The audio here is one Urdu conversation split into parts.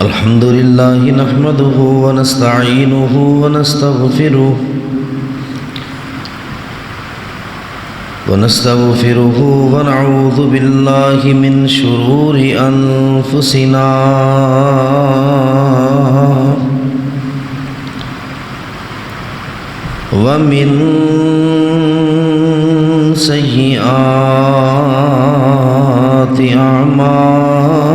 الحمد لله نحمده ونستعينه ونستغفره ونعوذ بالله من شرور أنفسنا ومن سيئات أعمالنا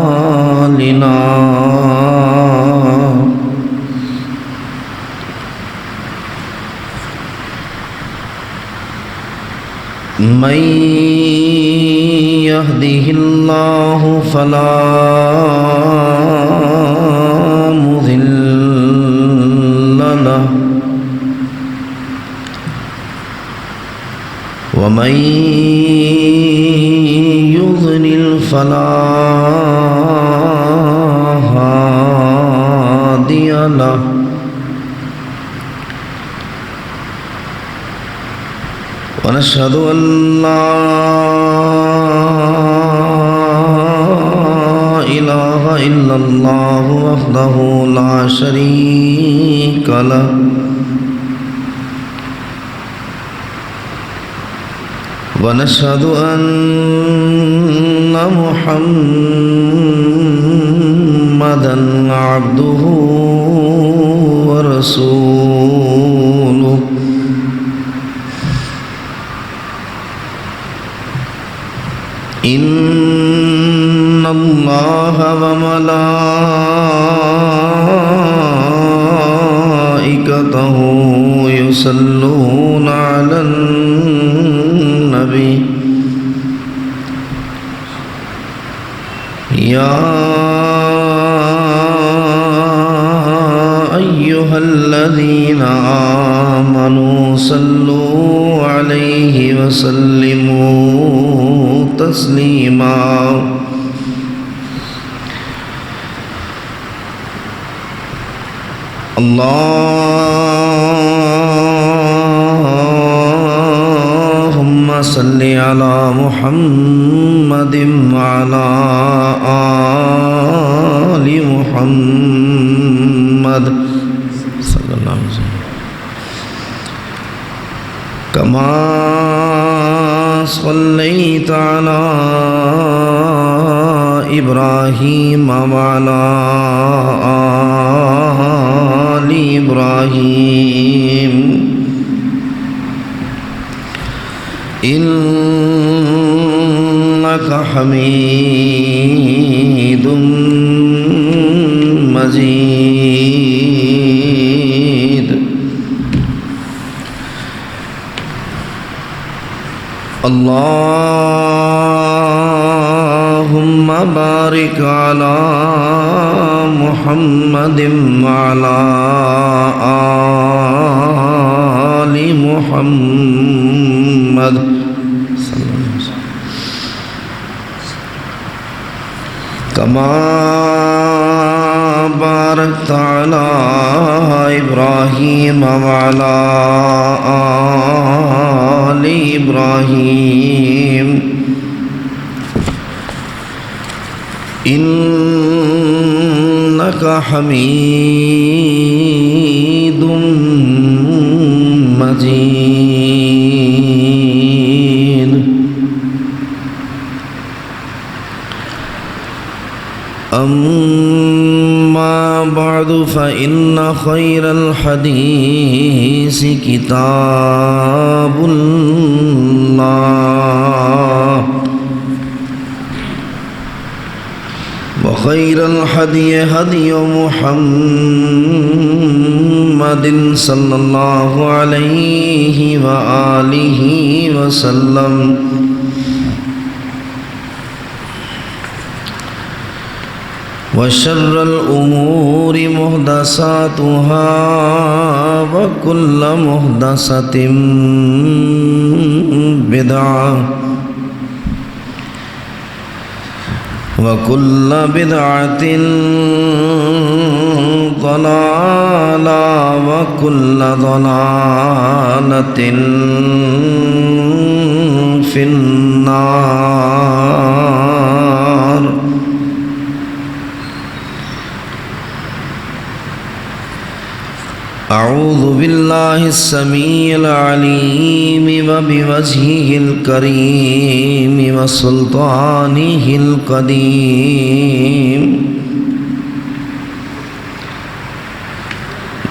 من يهده الله فلا مضل له ومن يضلل فلا هادي له ونشهد أن لا إله إلا الله وحده لا شريك له ونشهد أن محمدًا عبده ورسوله إن الله وملائكته يصلون على النبي يا أيها الذين آمنوا صلوا عليه وسلموا تسليما اللهم صل على محمد وعلى آل محمد صلى الله عليه وسلم كما صليت على إبراهيم وعلى آل إبراهيم إنك حميد مجيد اللهم بارك على محمد وعلى آل محمد كما باركت على إبراهيم وعلى آل إبراهيم إنك حميد مجيد أما بعد فإن خير الحديث كتاب الله وخير الهدي هدي محمد صلى الله عليه وآله وسلم وشر الأمور محدثاتها وكل محدثة بدعة وكل بدعة ضلالة وكل ضلالة في النار أعوذ بالله السميع العليم وبوجهه الكريم وسلطانه القديم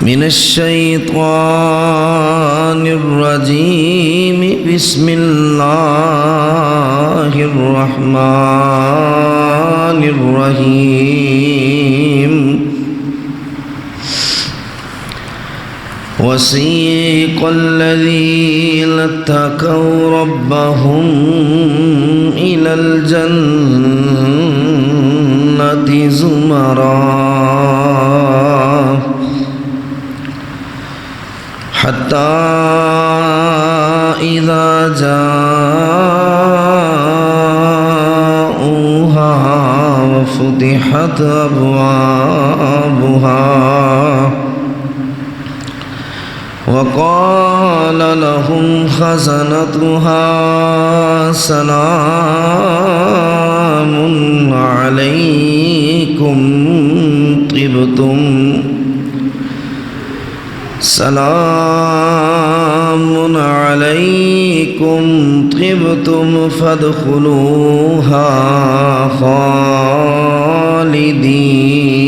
من الشيطان الرجيم بسم الله الرحمن الرحيم وسيق الذين اتقوا ربهم إلى الجنة زمرًا حتى إذا جاءوها وفتحت أبوابها وقال لهم خزنتها سلام عليكم طبتم سلام عليكم طبتم فادخلوها خالدين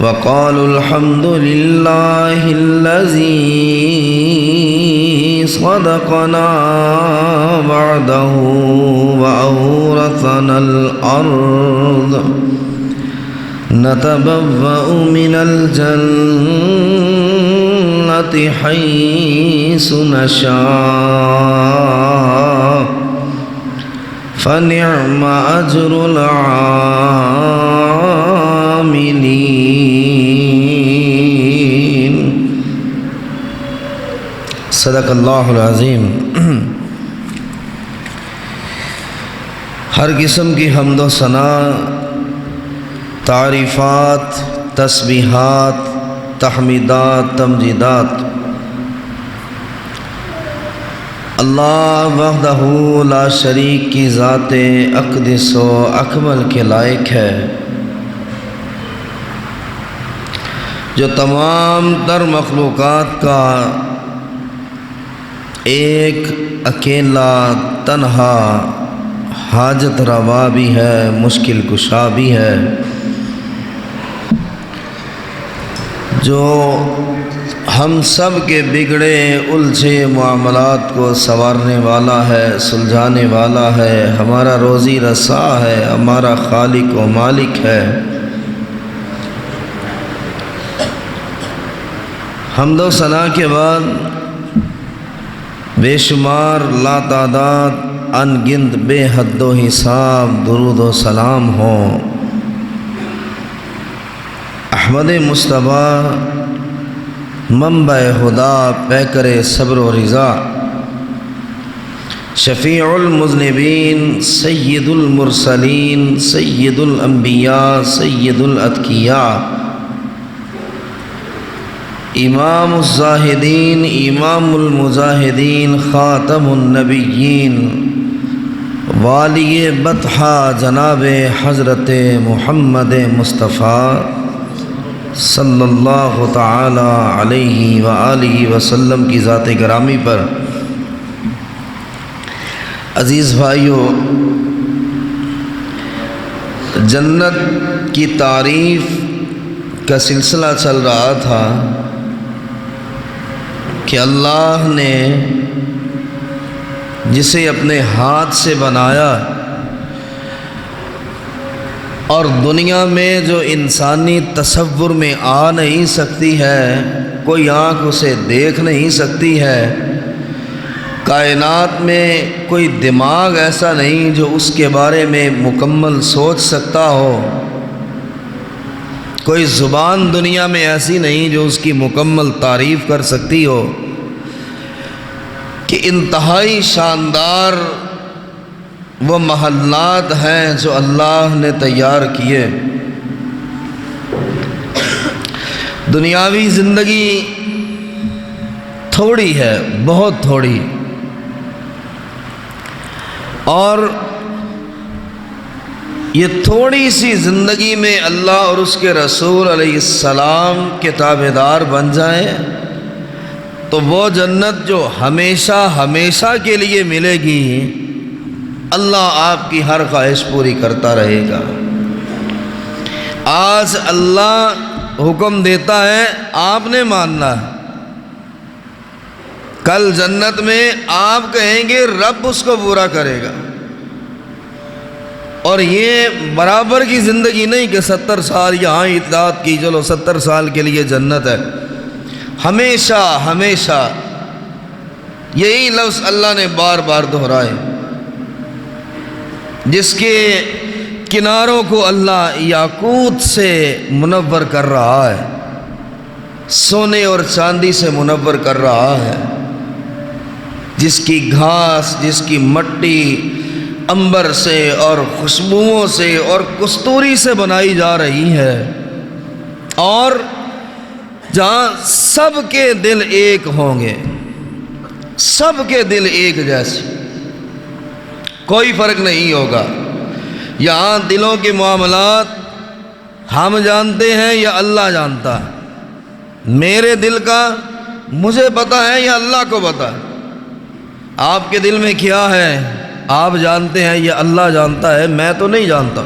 وقالوا الحمد لله الذي صدقنا وعده وأورثنا الأرض نتبوأ من الجنة حيث نشاء فنعم أجر العاملين صدق اللہ العظیم۔ ہر قسم کی حمد و ثنا، تعریفات، تسبیحات، تحمیدات، تمجیدات اللہ وحدہ لا شریک کی ذات اقدس و اکمل کے لائق ہے، جو تمام تر مخلوقات کا ایک اکیلا تنہا حاجت روا بھی ہے، مشکل کشا بھی ہے، جو ہم سب کے بگڑے الجھے معاملات کو سنوارنے والا ہے، سلجھانے والا ہے، ہمارا روزی رسا ہے، ہمارا خالق و مالک ہے۔ حمد و ثنا کے بعد بے شمار لاتعداد ان گنت بے حد و حساب درود و سلام ہوں احمد مصطفیٰ منبع خدا، پیکر صبر و رضا، شفیع المذنبین، سید المرسلین، سید الانبیاء، سید الاتقیاء، امام الزاہدین، امام المجاہدین، خاتم النبیین، والی بطحہ جناب حضرت محمد مصطفیٰ صلی اللہ تعالی علیہ وآلہ وسلم کی ذات گرامی پر عزیز بھائیو، جنت کی تعریف کا سلسلہ چل رہا تھا کہ اللہ نے جسے اپنے ہاتھ سے بنایا اور دنیا میں جو انسانی تصور میں آ نہیں سکتی ہے، کوئی آنکھ اسے دیکھ نہیں سکتی ہے، کائنات میں کوئی دماغ ایسا نہیں جو اس کے بارے میں مکمل سوچ سکتا ہو، کوئی زبان دنیا میں ایسی نہیں جو اس کی مکمل تعریف کر سکتی ہو کہ انتہائی شاندار وہ محلات ہیں جو اللہ نے تیار کیے۔ دنیاوی زندگی تھوڑی ہے، بہت تھوڑی، اور یہ تھوڑی سی زندگی میں اللہ اور اس کے رسول علیہ السلام کے تابعدار بن جائیں تو وہ جنت جو ہمیشہ ہمیشہ کے لیے ملے گی، اللہ آپ کی ہر خواہش پوری کرتا رہے گا۔ آج اللہ حکم دیتا ہے آپ نے ماننا ہے، کل جنت میں آپ کہیں گے رب اس کو پورا کرے گا۔ اور یہ برابر کی زندگی نہیں کہ 70 سال یہاں اطاعت کی، چلو 70 سال کے لیے جنت ہے، ہمیشہ ہمیشہ۔ یہی لفظ اللہ نے بار بار دہرائے، جس کے کناروں کو اللہ یاقوت سے منور کر رہا ہے، سونے اور چاندی سے منور کر رہا ہے، جس کی گھاس، جس کی مٹی عنبر سے اور خوشبوؤں سے اور کستوری سے بنائی جا رہی ہے، اور جہاں سب کے دل ایک ہوں گے، سب کے دل ایک جیسے، کوئی فرق نہیں ہوگا۔ یہاں دلوں کے معاملات ہم جانتے ہیں یا اللہ جانتا ہے؟ میرے دل کا مجھے پتہ ہے یا اللہ کو پتہ ہے؟ آپ کے دل میں کیا ہے آپ جانتے ہیں یا اللہ جانتا ہے؟ میں تو نہیں جانتا۔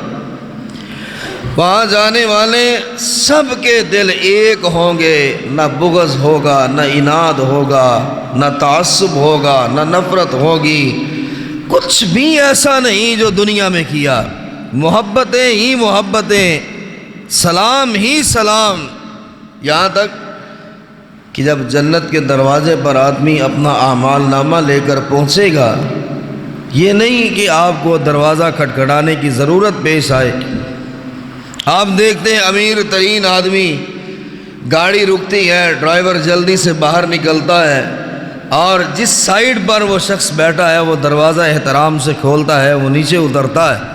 وہاں جانے والے سب کے دل ایک ہوں گے، نہ بغض ہوگا، نہ عناد ہوگا، نہ تعصب ہوگا، نہ نفرت ہوگی، کچھ بھی ایسا نہیں جو دنیا میں کیا۔ محبتیں ہی محبتیں، سلام ہی سلام، یہاں تک کہ جب جنت کے دروازے پر آدمی اپنا اعمال نامہ لے کر پہنچے گا، یہ نہیں کہ آپ کو دروازہ کھٹکھٹانے کی ضرورت پیش آئے۔ آپ دیکھتے ہیں امیر ترین آدمی، گاڑی رکتی ہے، ڈرائیور جلدی سے باہر نکلتا ہے، اور جس سائیڈ پر وہ شخص بیٹھا ہے وہ دروازہ احترام سے کھولتا ہے، وہ نیچے اترتا ہے۔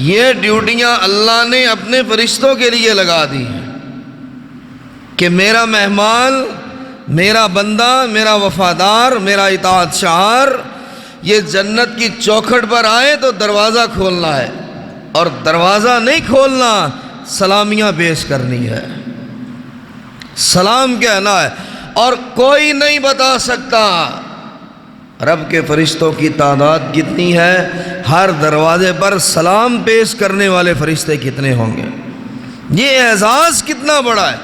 یہ ڈیوٹیاں اللہ نے اپنے فرشتوں کے لیے لگا دی ہیں کہ میرا مہمان، میرا بندہ، میرا وفادار، میرا اطاعت شعار یہ جنت کی چوکھٹ پر آئے تو دروازہ کھولنا ہے، اور دروازہ نہیں کھولنا، سلامیاں پیش کرنی ہے، سلام کہنا ہے۔ اور کوئی نہیں بتا سکتا رب کے فرشتوں کی تعداد کتنی ہے، ہر دروازے پر سلام پیش کرنے والے فرشتے کتنے ہوں گے، یہ اعزاز کتنا بڑا ہے۔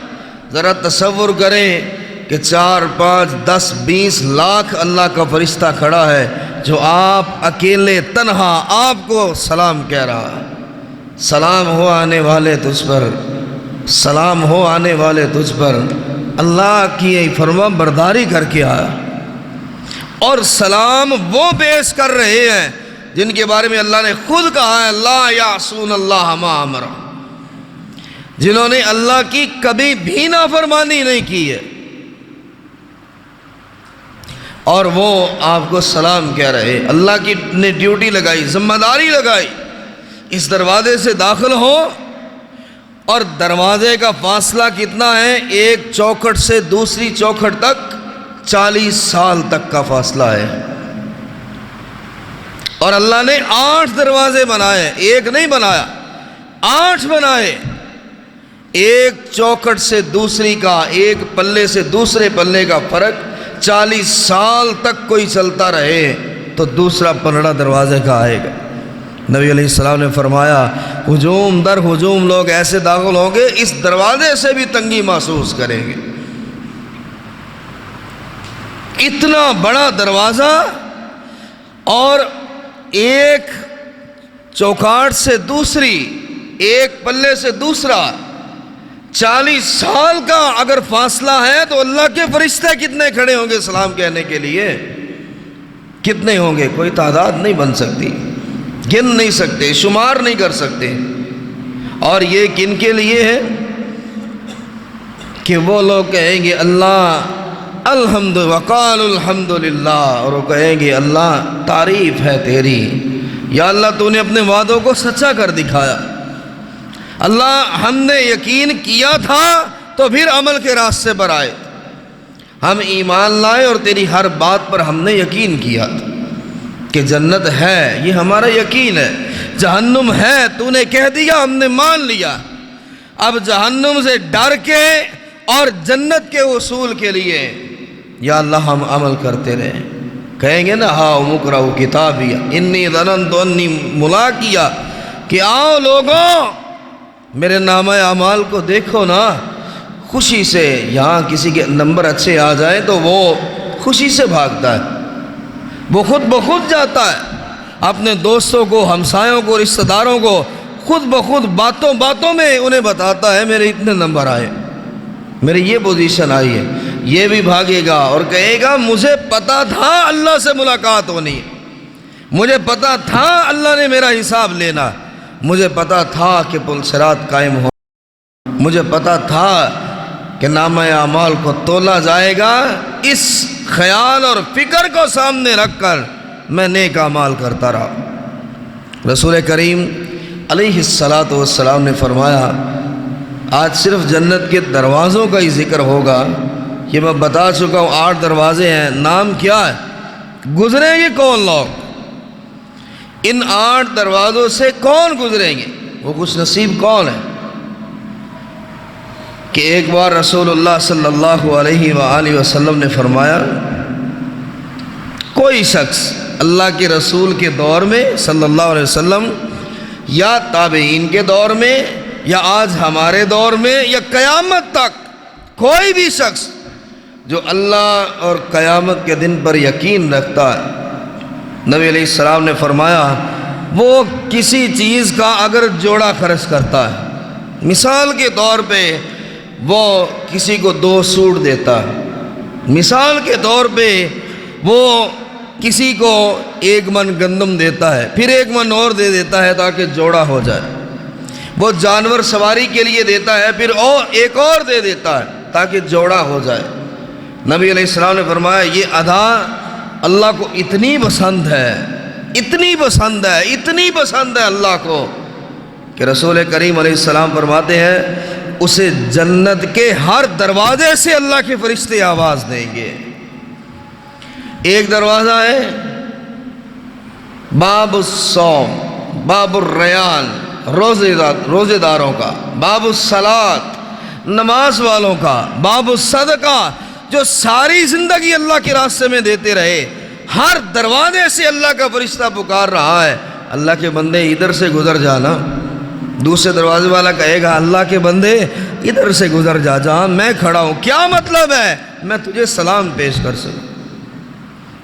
ذرا تصور کریں کہ 4، 5، 10، 20 لاکھ اللہ کا فرشتہ کھڑا ہے، جو آپ اکیلے تنہا آپ کو سلام کہہ رہا ہے۔ سلام ہو آنے والے تجھ پر، سلام ہو آنے والے تجھ پر، اللہ کی فرما برداری کر کے آیا۔ اور سلام وہ پیش کر رہے ہیں جن کے بارے میں اللہ نے خود کہا ہے لا یعصون اللہ ما امر، جنہوں نے اللہ کی کبھی بھی نافرمانی نہیں کی ہے، اور وہ آپ کو سلام کہہ رہے۔ اللہ کی نے ڈیوٹی لگائی، ذمہ داری لگائی، اس دروازے سے داخل ہو، اور دروازے کا فاصلہ کتنا ہے؟ ایک چوکھٹ سے دوسری چوکھٹ تک 40 سال تک کا فاصلہ ہے، اور اللہ نے 8 دروازے بنائے، ایک نہیں بنایا، 8 بنائے۔ ایک چوکھٹ سے دوسری کا، ایک پلے سے دوسرے پلے کا فرق 40 سال تک کوئی چلتا رہے تو دوسرا پلڑا دروازے کا آئے گا۔ نبی علیہ السلام نے فرمایا ہجوم در ہجوم لوگ ایسے داخل ہوں گے اس دروازے سے بھی تنگی محسوس کریں گے۔ اتنا بڑا دروازہ، اور ایک چوکھاٹ سے دوسری، ایک پلے سے دوسرا 40 سال کا اگر فاصلہ ہے تو اللہ کے فرشتے کتنے کھڑے ہوں گے سلام کہنے کے لیے؟ کتنے ہوں گے؟ کوئی تعداد نہیں بن سکتی، گن نہیں سکتے، شمار نہیں کر سکتے۔ اور یہ کن کے لیے ہے؟ کہ وہ لوگ کہیں گے اللہ الحمد وقال الحمدللہ، اور وہ کہیں گے اللہ تعریف ہے تیری، یا اللہ تو نے اپنے وعدوں کو سچا کر دکھایا، اللہ ہم نے یقین کیا تھا تو پھر عمل کے راستے پر آئے، ہم ایمان لائے اور تیری ہر بات پر ہم نے یقین کیا تھا کہ جنت ہے، یہ ہمارا یقین ہے۔ جہنم ہے، تو نے کہہ دیا، ہم نے مان لیا، اب جہنم سے ڈر کے اور جنت کے حصول کے لیے یا اللہ ہم عمل کرتے رہیں۔ کہیں گے نا ہاؤ مقرؤ کتابی انی ظننت انی ملاقیہ، کہ آؤ لوگوں میرے نامہ اعمال کو دیکھو نا، خوشی سے۔ یہاں کسی کے نمبر اچھے آ جائیں تو وہ خوشی سے بھاگتا ہے، وہ خود بخود جاتا ہے، اپنے دوستوں کو، ہمسایوں کو، رشتہ داروں کو خود بخود باتوں باتوں میں انہیں بتاتا ہے میرے اتنے نمبر آئے، میری یہ پوزیشن آئی ہے۔ یہ بھی بھاگے گا اور کہے گا مجھے پتا تھا اللہ سے ملاقات ہونی ہے، مجھے پتا تھا اللہ نے میرا حساب لینا، مجھے پتا تھا کہ پل صراط قائم ہو، مجھے پتا تھا کہ نامہ اعمال کو تولا جائے گا۔ اس خیال اور فکر کو سامنے رکھ کر میں نیک اعمال کرتا رہا۔ رسول کریم علیہ السلام نے فرمایا آج صرف جنت کے دروازوں کا ہی ذکر ہوگا، یہ میں بتا چکا ہوں 8 دروازے ہیں، نام کیا ہے، گزریں گے کون لوگ، ان 8 دروازوں سے کون گزریں گے، وہ خوش نصیب کون ہے؟ کہ ایک بار رسول اللہ صلی اللہ علیہ وآلہ وسلم نے فرمایا کوئی شخص اللہ کے رسول کے دور میں صلی اللہ علیہ وسلم یا تابعین کے دور میں یا آج ہمارے دور میں یا قیامت تک کوئی بھی شخص جو اللہ اور قیامت کے دن پر یقین رکھتا ہے، نبی علیہ السلام نے فرمایا وہ کسی چیز کا اگر جوڑا خرچ کرتا ہے، مثال کے طور پہ وہ کسی کو 2 سوٹ دیتا ہے، مثال کے طور پہ وہ کسی کو 1 من گندم دیتا ہے، پھر 1 من اور دے دیتا ہے تاکہ جوڑا ہو جائے، وہ جانور سواری کے لیے دیتا ہے، پھر ایک اور دے دیتا ہے تاکہ جوڑا ہو جائے۔ نبی علیہ السلام نے فرمایا یہ ادا اللہ کو اتنی پسند ہے، اتنی پسند ہے، اتنی پسند ہے اللہ کو کہ رسول کریم علیہ السلام فرماتے ہیں اسے جنت کے ہر دروازے سے اللہ کے فرشتے آواز دیں گے۔ ایک دروازہ ہے باب الصوم، باب الریان، روزے داروں کا، باب الصلاۃ، نماز والوں کا، باب الصدقہ، جو ساری زندگی اللہ کے راستے میں دیتے رہے، ہر دروازے سے اللہ کا فرشتہ پکار رہا ہے اللہ کے بندے ادھر سے گزر جانا۔ دوسرے دروازے والا کہے گا اللہ کے بندے ادھر سے گزر جا، جہاں میں کھڑا ہوں، کیا مطلب ہے میں تجھے سلام پیش کر سکوں۔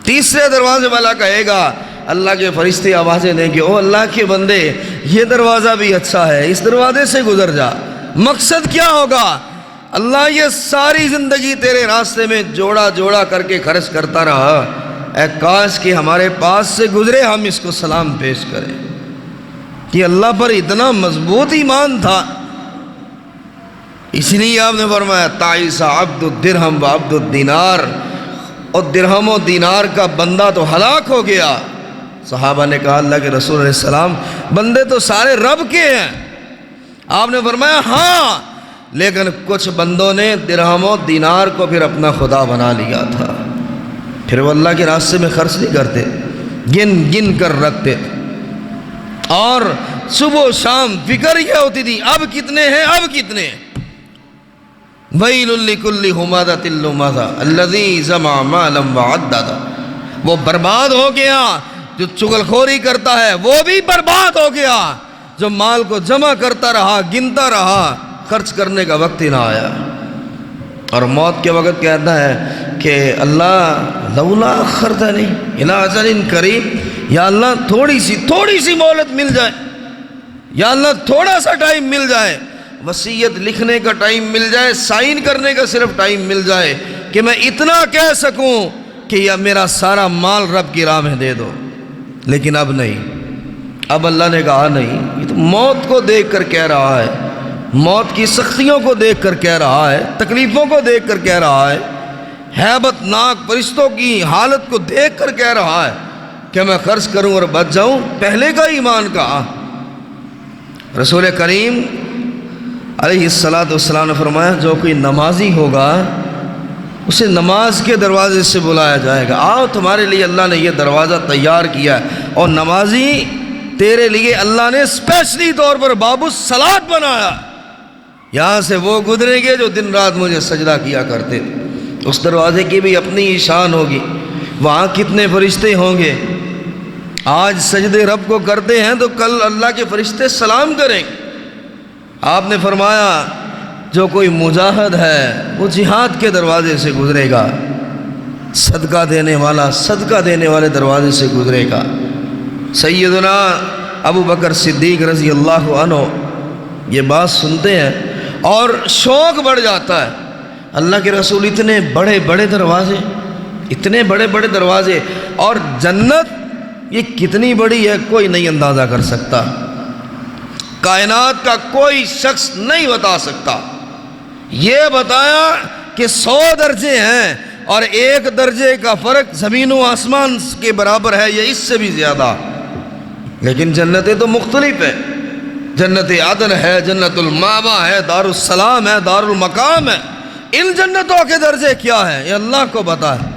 تیسرے دروازے والا کہے گا اللہ کے فرشتے آوازیں دیں گے او اللہ کے بندے یہ دروازہ بھی اچھا ہے، اس دروازے سے گزر جا۔ مقصد کیا ہوگا؟ اللہ یہ ساری زندگی تیرے راستے میں جوڑا جوڑا کر کے خرچ کرتا رہا، اے کاش کہ ہمارے پاس سے گزرے ہم اس کو سلام پیش کریں۔ کہ اللہ پر اتنا مضبوط ایمان تھا، اس لیے آپ نے فرمایا تعیس عبد الدرہم و عبد الدینار، اور درہم و دینار کا بندہ تو ہلاک ہو گیا۔ صحابہ نے کہا اللہ کے رسول علیہ السلام بندے تو سارے رب کے ہیں۔ آپ نے فرمایا ہاں، لیکن کچھ بندوں نے درہم و دینار کو پھر اپنا خدا بنا لیا تھا، پھر وہ اللہ کے راستے میں خرچ نہیں کرتے، گن گن کر رکھتے، اور صبح و شام فکر یہ ہوتی تھی اب کتنے ہیں، اب کتنے ہیں۔ وَيْلٌ لِكُلِّ هُمَزَةٍ لُمَزَةٍ الَّذِي جَمَعَ مَالًا وَعَدَّدَهُ، وہ برباد ہو گیا جو چغل خوری کرتا ہے، وہ بھی برباد ہو گیا جو مال کو جمع کرتا رہا، گنتا رہا، خرچ کرنے کا وقت ہی نہ آیا۔ اور موت کے وقت کہتا ہے کہ اللہ لولا اخرتنی الی اجل قریب، یا اللہ تھوڑی سی مہلت مل جائے، یا اللہ تھوڑا سا ٹائم مل جائے، وصیت لکھنے کا ٹائم مل جائے، سائن کرنے کا صرف ٹائم مل جائے کہ میں اتنا کہہ سکوں کہ یا میرا سارا مال رب کی راہ میں دے دو۔ لیکن اب نہیں، اب اللہ نے کہا نہیں، یہ تو موت کو دیکھ کر کہہ رہا ہے، موت کی سختیوں کو دیکھ کر کہہ رہا ہے، تکلیفوں کو دیکھ کر کہہ رہا ہے، ہیبت ناک فرشتوں کی حالت کو دیکھ کر کہہ رہا ہے کہ میں خرچ کروں اور بچ جاؤں۔ پہلے کا ایمان کہا۔ رسول کریم علیہ السلام نے فرمایا جو کوئی نمازی ہوگا اسے نماز کے دروازے سے بلایا جائے گا، آؤ تمہارے لیے اللہ نے یہ دروازہ تیار کیا ہے، اور نمازی تیرے لیے اللہ نے اسپیشلی طور پر باب الصلاۃ بنایا، یہاں سے وہ گزریں گے جو دن رات مجھے سجدہ کیا کرتے تھے۔ اس دروازے کی بھی اپنی شان ہوگی، وہاں کتنے فرشتے ہوں گے۔ آج سجدے رب کو کرتے ہیں تو کل اللہ کے فرشتے سلام کریں گے۔ آپ نے فرمایا جو کوئی مجاہد ہے وہ جہاد کے دروازے سے گزرے گا، صدقہ دینے والا صدقہ دینے والے دروازے سے گزرے گا۔ سیدنا ابو بکر صدیق رضی اللہ عنہ یہ بات سنتے ہیں اور شوق بڑھ جاتا ہے۔ اللہ کے رسول اتنے بڑے بڑے دروازے، اتنے بڑے بڑے دروازے، اور جنت یہ کتنی بڑی ہے کوئی نہیں اندازہ کر سکتا، کائنات کا کوئی شخص نہیں بتا سکتا۔ یہ بتایا کہ 100 درجے ہیں اور ایک درجے کا فرق زمین و آسمان کے برابر ہے، یہ اس سے بھی زیادہ، لیکن جنتیں تو مختلف ہیں۔ جنت عدن ہے، جنت المأوى ہے، دار السلام ہے، دار المقام ہے۔ ان جنتوں کے درجے کیا ہیں یہ اللہ کو پتہ ہے،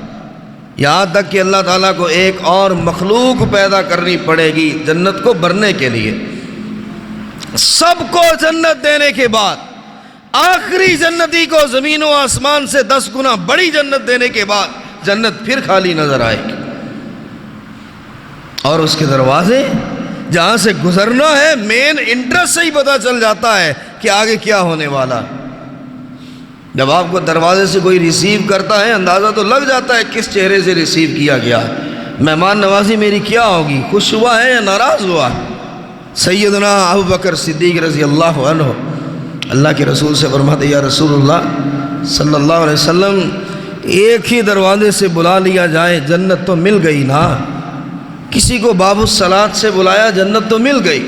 یہاں تک کہ اللہ تعالیٰ کو ایک اور مخلوق پیدا کرنی پڑے گی جنت کو بھرنے کے لیے۔ سب کو جنت دینے کے بعد آخری جنتی کو زمین و آسمان سے 10 گنا بڑی جنت دینے کے بعد جنت پھر خالی نظر آئے گی، اور اس کے دروازے جہاں سے گزرنا ہے مین انٹرسٹ سے ہی پتہ چل جاتا ہے کہ آگے کیا ہونے والا۔ جب آپ کو دروازے سے کوئی ریسیو کرتا ہے اندازہ تو لگ جاتا ہے کس چہرے سے ریسیو کیا گیا، مہمان نوازی میری کیا ہوگی، خوش ہوا ہے یا ناراض ہوا۔ سیدنا ابو بکر صدیق رضی اللہ عنہ اللہ کے رسول سے فرماتے یا رسول اللہ صلی اللہ علیہ وسلم ایک ہی دروازے سے بلا لیا جائے جنت تو مل گئی نا، کسی کو باب الصلاۃ سے بلایا جنت تو مل گئی،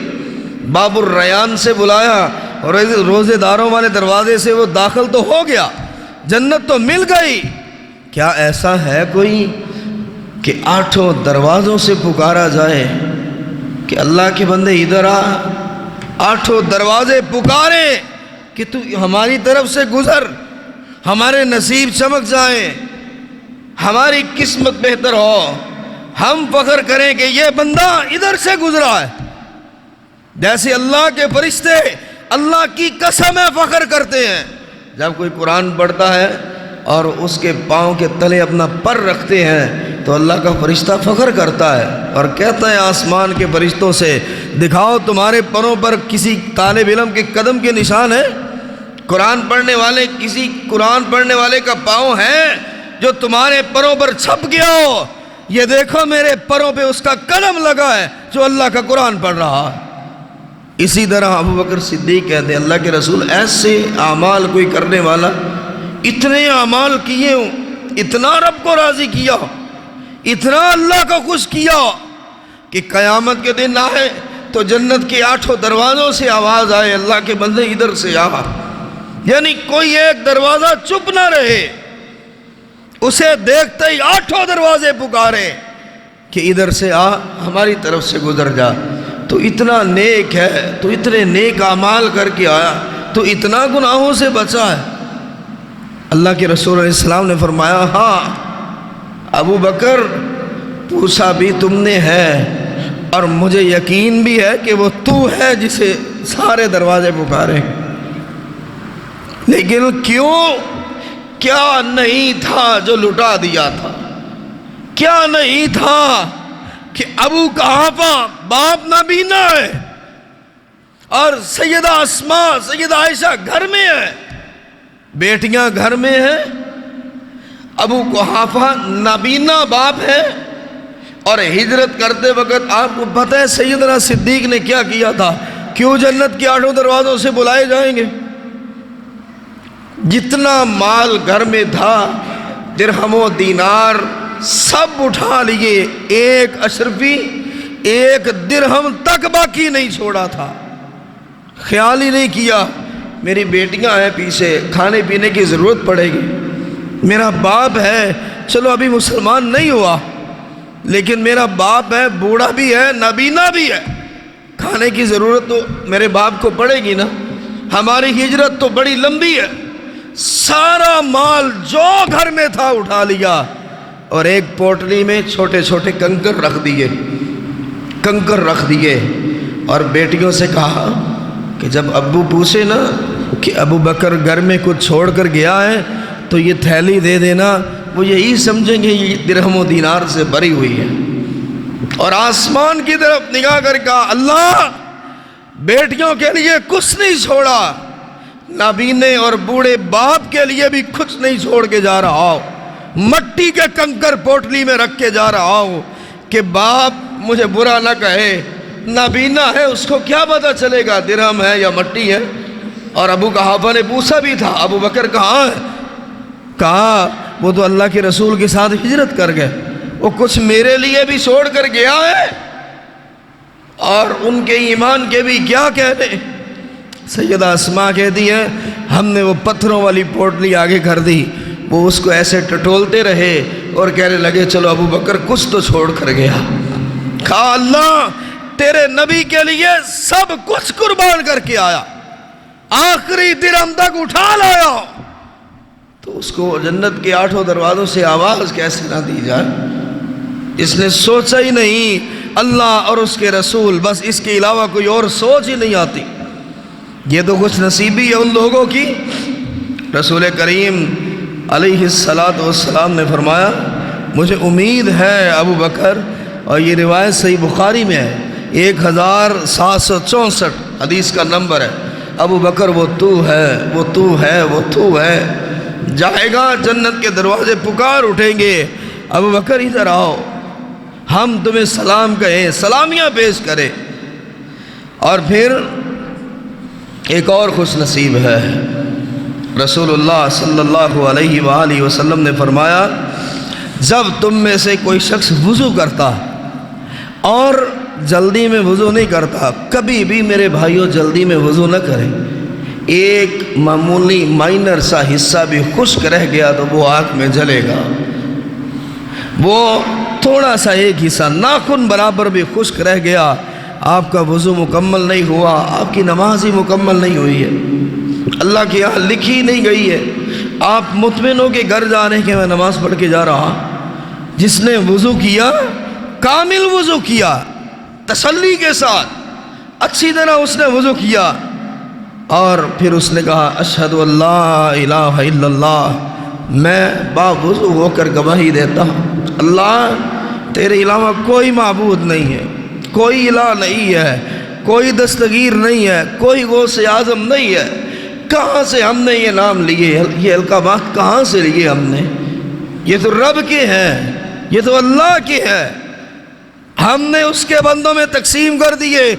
باب الریان سے بلایا اور روزے داروں والے دروازے سے وہ داخل تو ہو گیا، جنت تو مل گئی۔ کیا ایسا ہے کوئی کہ 8 دروازوں سے پکارا جائے کہ اللہ کے بندے ادھر آ، 8 دروازے پکارے کہ تو ہماری طرف سے گزر، ہمارے نصیب چمک جائیں، ہماری قسمت بہتر ہو، ہم فخر کریں کہ یہ بندہ ادھر سے گزرا ہے۔ جیسے اللہ کے فرشتے اللہ کی قسم فخر کرتے ہیں، جب کوئی قرآن پڑھتا ہے اور اس کے پاؤں کے تلے اپنا پر رکھتے ہیں تو اللہ کا فرشتہ فخر کرتا ہے اور کہتا ہے آسمان کے فرشتوں سے دکھاؤ تمہارے پروں پر کسی طالب علم کے قدم کے نشان ہے، قرآن پڑھنے والے کسی قرآن پڑھنے والے کا پاؤں ہے جو تمہارے پروں پر چھپ گیا ہو، یہ دیکھو میرے پروں پہ اس کا قدم لگا ہے جو اللہ کا قرآن پڑھ رہا ہے۔ اسی طرح ابو بکر صدیق کہتے ہیں اللہ کے رسول ایسے اعمال کوئی کرنے والا، اتنے اعمال کیے ہوں، اتنا رب کو راضی کیا، اتنا اللہ کو خوش کیا کہ قیامت کے دن آئے تو جنت کے 8 دروازوں سے آواز آئے اللہ کے بندے ادھر سے آ، یعنی کوئی ایک دروازہ چپ نہ رہے، اسے دیکھتے ہی 8 دروازے پکارے کہ ادھر سے آ، ہماری طرف سے گزر جا، تو اتنا نیک ہے، تو اتنے نیک اعمال کر کے آیا، تو اتنا گناہوں سے بچا ہے۔ اللہ کے رسول علیہ السلام نے فرمایا ہاں ابو بکر پوچھا بھی تم نے ہے اور مجھے یقین بھی ہے کہ وہ تو ہے جسے سارے دروازے پکارے، لیکن کیوں، کیا نہیں تھا جو لٹا دیا تھا، کیا نہیں تھا کہ ابو قحافہ باپ نابینا ہے اور سیدہ اسماء سیدہ عائشہ گھر میں ہے، بیٹیاں گھر میں ہیں، ابو قحافہ نابینا باپ ہے، اور ہجرت کرتے وقت آپ کو پتہ ہے سیدنا صدیق نے کیا کیا تھا، کیوں جنت کے 8 دروازوں سے بلائے جائیں گے، جتنا مال گھر میں تھا درہم و دینار سب اٹھا لیے، ایک اشرفی ایک درہم تک باقی نہیں چھوڑا تھا، خیال ہی نہیں کیا میری بیٹیاں ہیں پیچھے کھانے پینے کی ضرورت پڑے گی، میرا باپ ہے چلو ابھی مسلمان نہیں ہوا لیکن میرا باپ ہے، بوڑھا بھی ہے، نابینا بھی ہے، کھانے کی ضرورت تو میرے باپ کو پڑے گی نا، ہماری ہجرت تو بڑی لمبی ہے، سارا مال جو گھر میں تھا اٹھا لیا اور ایک پوٹلی میں چھوٹے چھوٹے کنکر رکھ دیے، کنکر رکھ دیے اور بیٹیوں سے کہا کہ جب ابو پوچھے نا کہ ابو بکر گھر میں کچھ چھوڑ کر گیا ہے تو یہ تھیلی دے دینا، وہ یہی سمجھیں گے یہ درہم و دینار سے بری ہوئی ہے۔ اور آسمان کی طرف نگاہ کر کہا اللہ بیٹیوں کے لیے کچھ نہیں چھوڑا، نابینے اور بوڑھے باپ کے لیے بھی کچھ نہیں چھوڑ کے جا رہا ہوں، مٹی کے کنکر پوٹلی میں رکھ کے جا رہا ہوں کہ باپ مجھے برا نہ کہے، نابینا ہے اس کو کیا پتہ چلے گا درہم ہے یا مٹی ہے۔ اور ابو قحافہ نے پوچھا بھی تھا ابو بکر کہاں ہے؟ کہا وہ تو اللہ کے رسول کے ساتھ ہجرت کر گئے، وہ کچھ میرے لیے بھی چھوڑ کر گیا ہے، اور ان کے ایمان کے بھی کیا کہنے۔ سیدہ اسماء کہتی ہیں ہم نے وہ پتھروں والی پوٹلی آگے کر دی، وہ اس کو ایسے ٹٹولتے رہے اور کہنے لگے چلو ابو بکر کچھ تو چھوڑ کر گیا۔ کہا اللہ تیرے نبی کے لیے سب کچھ قربان کر کے آیا، آخری درہم تک اٹھا لایا، تو اس کو جنت کے 8 دروازوں سے آواز کیسے نہ دی جائے؟ اس نے سوچا ہی نہیں اللہ اور اس کے رسول، بس اس کے علاوہ کوئی اور سوچ ہی نہیں آتی۔ یہ تو کچھ نصیبی ہے ان لوگوں کی۔ رسول کریم علیہ السلام نے فرمایا مجھے امید ہے ابو بکر، اور یہ روایت صحیح بخاری میں ہے 1764 حدیث کا نمبر ہے، ابو بکر وہ تو ہے، وہ تو ہے، وہ تو ہے، جائے گا جنت کے دروازے پکار اٹھیں گے ابو بکر ادھر آؤ، ہم تمہیں سلام کہیں، سلامیاں پیش کریں۔ اور پھر ایک اور خوش نصیب ہے، رسول اللہ صلی اللہ علیہ وآلہ وسلم نے فرمایا جب تم میں سے کوئی شخص وضو کرتا اور جلدی میں وضو نہیں کرتا، کبھی بھی میرے بھائیوں جلدی میں وضو نہ کریں، ایک معمولی مائنر سا حصہ بھی خشک رہ گیا تو وہ آگ میں جلے گا، وہ تھوڑا سا ایک حصہ ناخن برابر بھی خشک رہ گیا، آپ کا وضو مکمل نہیں ہوا، آپ کی نماز ہی مکمل نہیں ہوئی ہے، اللہ کے یہاں لکھی نہیں گئی ہے۔ آپ مطمئن ہو کہ گھر جا رہے ہیں کہ میں نماز پڑھ کے جا رہا، جس نے وضو کیا کامل وضو کیا تسلی کے ساتھ، اچھی طرح اس نے وضو کیا، اور پھر اس نے کہا اشہد ان لا الہ الا اللہ، میں باوضو ہو کر گواہی دیتا ہوں اللہ تیرے علاوہ کوئی معبود نہیں ہے، کوئی الہ نہیں ہے، کوئی دستگیر نہیں ہے، کوئی غوث اعظم نہیں ہے۔ کہاں سے ہم نے یہ نام لیے، یہ القابات کہاں سے لیے ہم نے؟ یہ تو رب کے ہیں، یہ تو اللہ کے ہے، ہم نے اس کے بندوں میں تقسیم کر دیے۔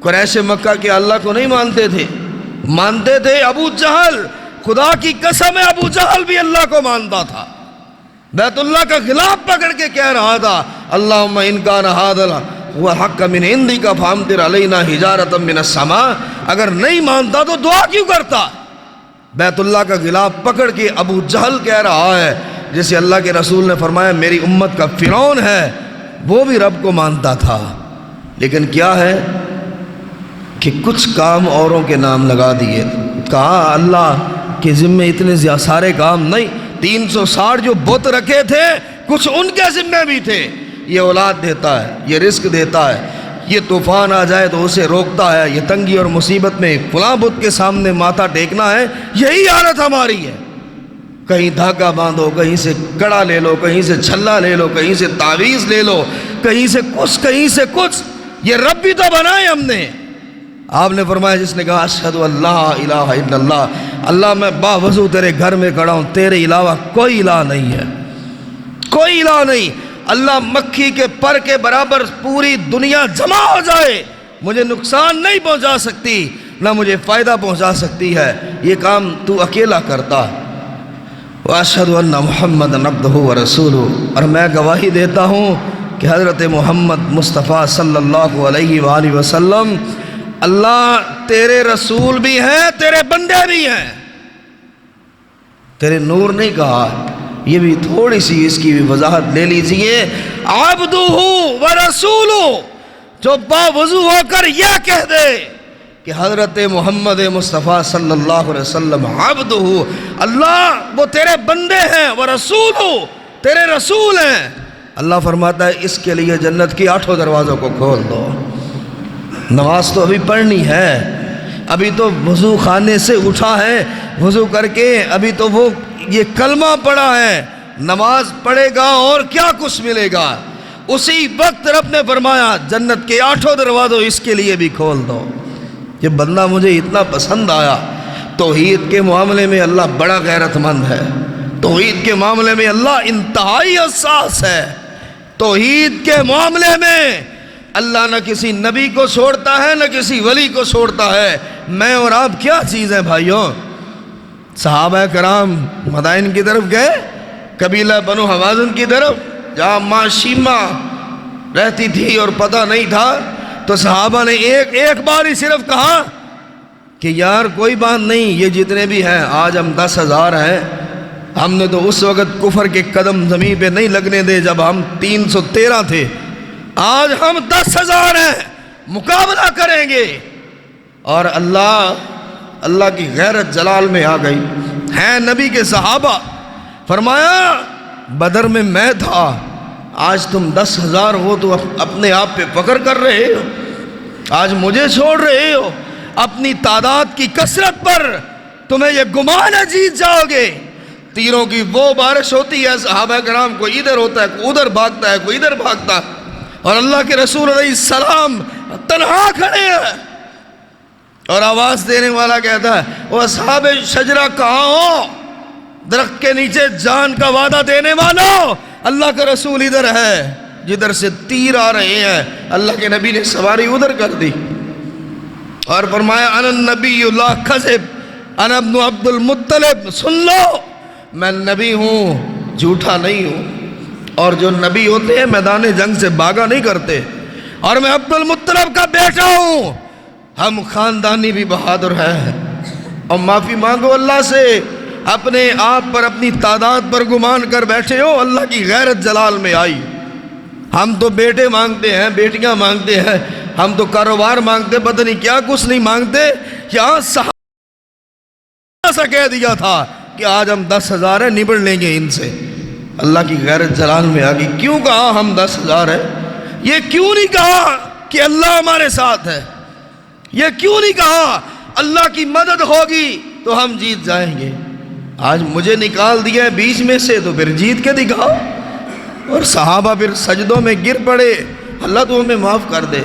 قریش مکہ کے اللہ کو نہیں مانتے تھے، مانتے تھے ابو جہل، خدا کی قسم ہے ابو جہل بھی اللہ کو مانتا تھا، بیت اللہ کا غلاف پکڑ کے کہہ رہا تھا اللہم ان کان ھذا هو الحق من عندک فامطر علینا حجارۃ من السماء، اگر نہیں مانتا تو دعا کیوں کرتا؟ بیت اللہ کا غلاف پکڑ کے ابو جہل کہہ رہا ہے، جسے اللہ کے رسول نے فرمایا میری امت کا فرعون ہے، وہ بھی رب کو مانتا تھا، لیکن کیا ہے کہ کچھ کام اوروں کے نام لگا دیے، کہا اللہ کے ذمے اتنے سارے کام نہیں، 360 جو بت رکھے تھے کچھ ان کے ذمے بھی تھے، یہ اولاد دیتا ہے، یہ رزق دیتا ہے، یہ طوفان آ جائے تو اسے روکتا ہے، یہ تنگی اور مصیبت میں فلاں بت کے سامنے ماتھا ٹیکنا ہے، یہی حالت ہماری ہے، کہیں دھاگا باندھو، کہیں سے کڑا لے لو، کہیں سے چھلا لے لو، کہیں سے تعویذ لے لو، کہیں سے کچھ کہیں سے کچھ، یہ رب بھی تو بنائے ہم نے۔ آپ نے فرمایا جس نے کہا اشہد ان لا الہ الا اللہ، اللہ میں باوضو تیرے گھر میں کھڑا ہوں، تیرے علاوہ کوئی الہ نہیں ہے، کوئی الہ نہیں، اللہ مکھی کے پر کے برابر پوری دنیا جمع ہو جائے مجھے نقصان نہیں پہنچا سکتی، نہ مجھے فائدہ پہنچا سکتی ہے، یہ کام تو اکیلا کرتا۔ وَأَشْهَدُ أَنَّ مُحَمَّدًا عَبْدُهُ وَرَسُولُهُ، اور میں گواہی دیتا ہوں کہ حضرت محمد مصطفیٰ صلی اللہ علیہ وآلہ وسلم اللہ تیرے رسول بھی ہیں، تیرے بندے بھی ہیں۔ تیرے نور نہیں کہا، یہ بھی تھوڑی سی اس کی بھی وضاحت لے لیجئے، عبدہ ورسولہ، جو باوضو ہو کر یہ کہہ دے کہ حضرت محمد مصطفیٰ صلی اللہ علیہ وسلم عبدہ، اللہ وہ تیرے بندے ہیں، ورسولہ تیرے رسول ہیں، اللہ فرماتا ہے اس کے لیے جنت کی 8 دروازوں کو کھول دو۔ نماز تو ابھی پڑھنی ہے، ابھی تو وضو خانے سے اٹھا ہے، وضو کر کے ابھی تو وہ یہ کلمہ پڑھا ہے، نماز پڑھے گا اور کیا کچھ ملے گا۔ اسی وقت رب نے فرمایا جنت کے 8 دروازوں اس کے لیے بھی کھول دو۔ یہ بندہ مجھے اتنا پسند آیا۔ توحید کے معاملے میں اللہ بڑا غیرت مند ہے، توحید کے معاملے میں اللہ انتہائی حساس ہے، توحید کے معاملے میں اللہ نہ کسی نبی کو چھوڑتا ہے نہ کسی ولی کو چھوڑتا ہے۔ میں اور آپ کیا چیز ہیں بھائیوں؟ صحابہ کرام مدائن کی طرف گئے، قبیلہ بنو حوازن کی طرف، جہاں ماں شیمہ رہتی تھی اور پتہ نہیں تھا، تو صحابہ نے ایک بار ہی صرف کہا کہ یار کوئی بات نہیں، یہ جتنے بھی ہیں آج ہم 10,000 ہیں، ہم نے تو اس وقت کفر کے قدم زمین پہ نہیں لگنے دے جب ہم 313 تھے، آج ہم 10,000 ہیں، مقابلہ کریں گے۔ اور اللہ کی غیرت جلال میں آ گئی، ہیں نبی کے صحابہ۔ فرمایا بدر میں تھا، آج تم 10,000 ہو تو اپنے آپ پہ فخر کر رہے ہو، آج مجھے چھوڑ رہے ہو، اپنی تعداد کی کثرت پر تمہیں یہ گمان ہے جیت جاؤ گے۔ تیروں کی وہ بارش ہوتی ہے، صحابہ کرام کوئی ادھر ہوتا ہے، کوئی ادھر بھاگتا ہے، کوئی ادھر بھاگتا ہے، اور اللہ کے رسول علیہ السلام تنہا کھڑے ہیں، اور آواز دینے والا کہتا ہے وہ اصحاب شجرہ کہاں ہو؟ درخت کے نیچے جان کا وعدہ دینے والوں، اللہ کا رسول ادھر ہے، جدھر سے تیر آ رہے ہیں۔ اللہ کے نبی نے سواری ادھر کر دی اور فرمایا انا النبی لا کذب انا ابن عبد المطلب، سن لو میں نبی ہوں، جھوٹا نہیں ہوں، اور جو نبی ہوتے ہیں میدان جنگ سے بھاگا نہیں کرتے، اور میں عبد المطلب کا بیٹا ہوں۔ ہم خاندانی بھی بہادر ہیں، اور معافی مانگو اللہ سے، اپنے آپ پر اپنی تعداد پر گمان کر بیٹھے ہو، اللہ کی غیرت جلال میں آئی۔ ہم تو بیٹے مانگتے ہیں، بیٹیاں مانگتے ہیں، ہم تو کاروبار مانگتے، پتہ نہیں کیا کچھ نہیں مانگتے۔ یہاں صحابہ ایسا کہہ دیا تھا کہ آج ہم 10,000 ہیں، نبڑ لیں گے ان سے۔ اللہ کی غیرت جلال میں آ گئی۔ کیوں کہا ہم 10,000 ہیں؟ یہ کیوں نہیں کہا کہ اللہ ہمارے ساتھ ہے؟ یہ کیوں نہیں کہا اللہ کی مدد ہوگی تو ہم جیت جائیں گے؟ آج مجھے نکال دیا ہے بیچ میں سے، تو پھر جیت کے دکھاؤ۔ اور صحابہ پھر سجدوں میں گر پڑے، اللہ تو ہمیں معاف کر دے،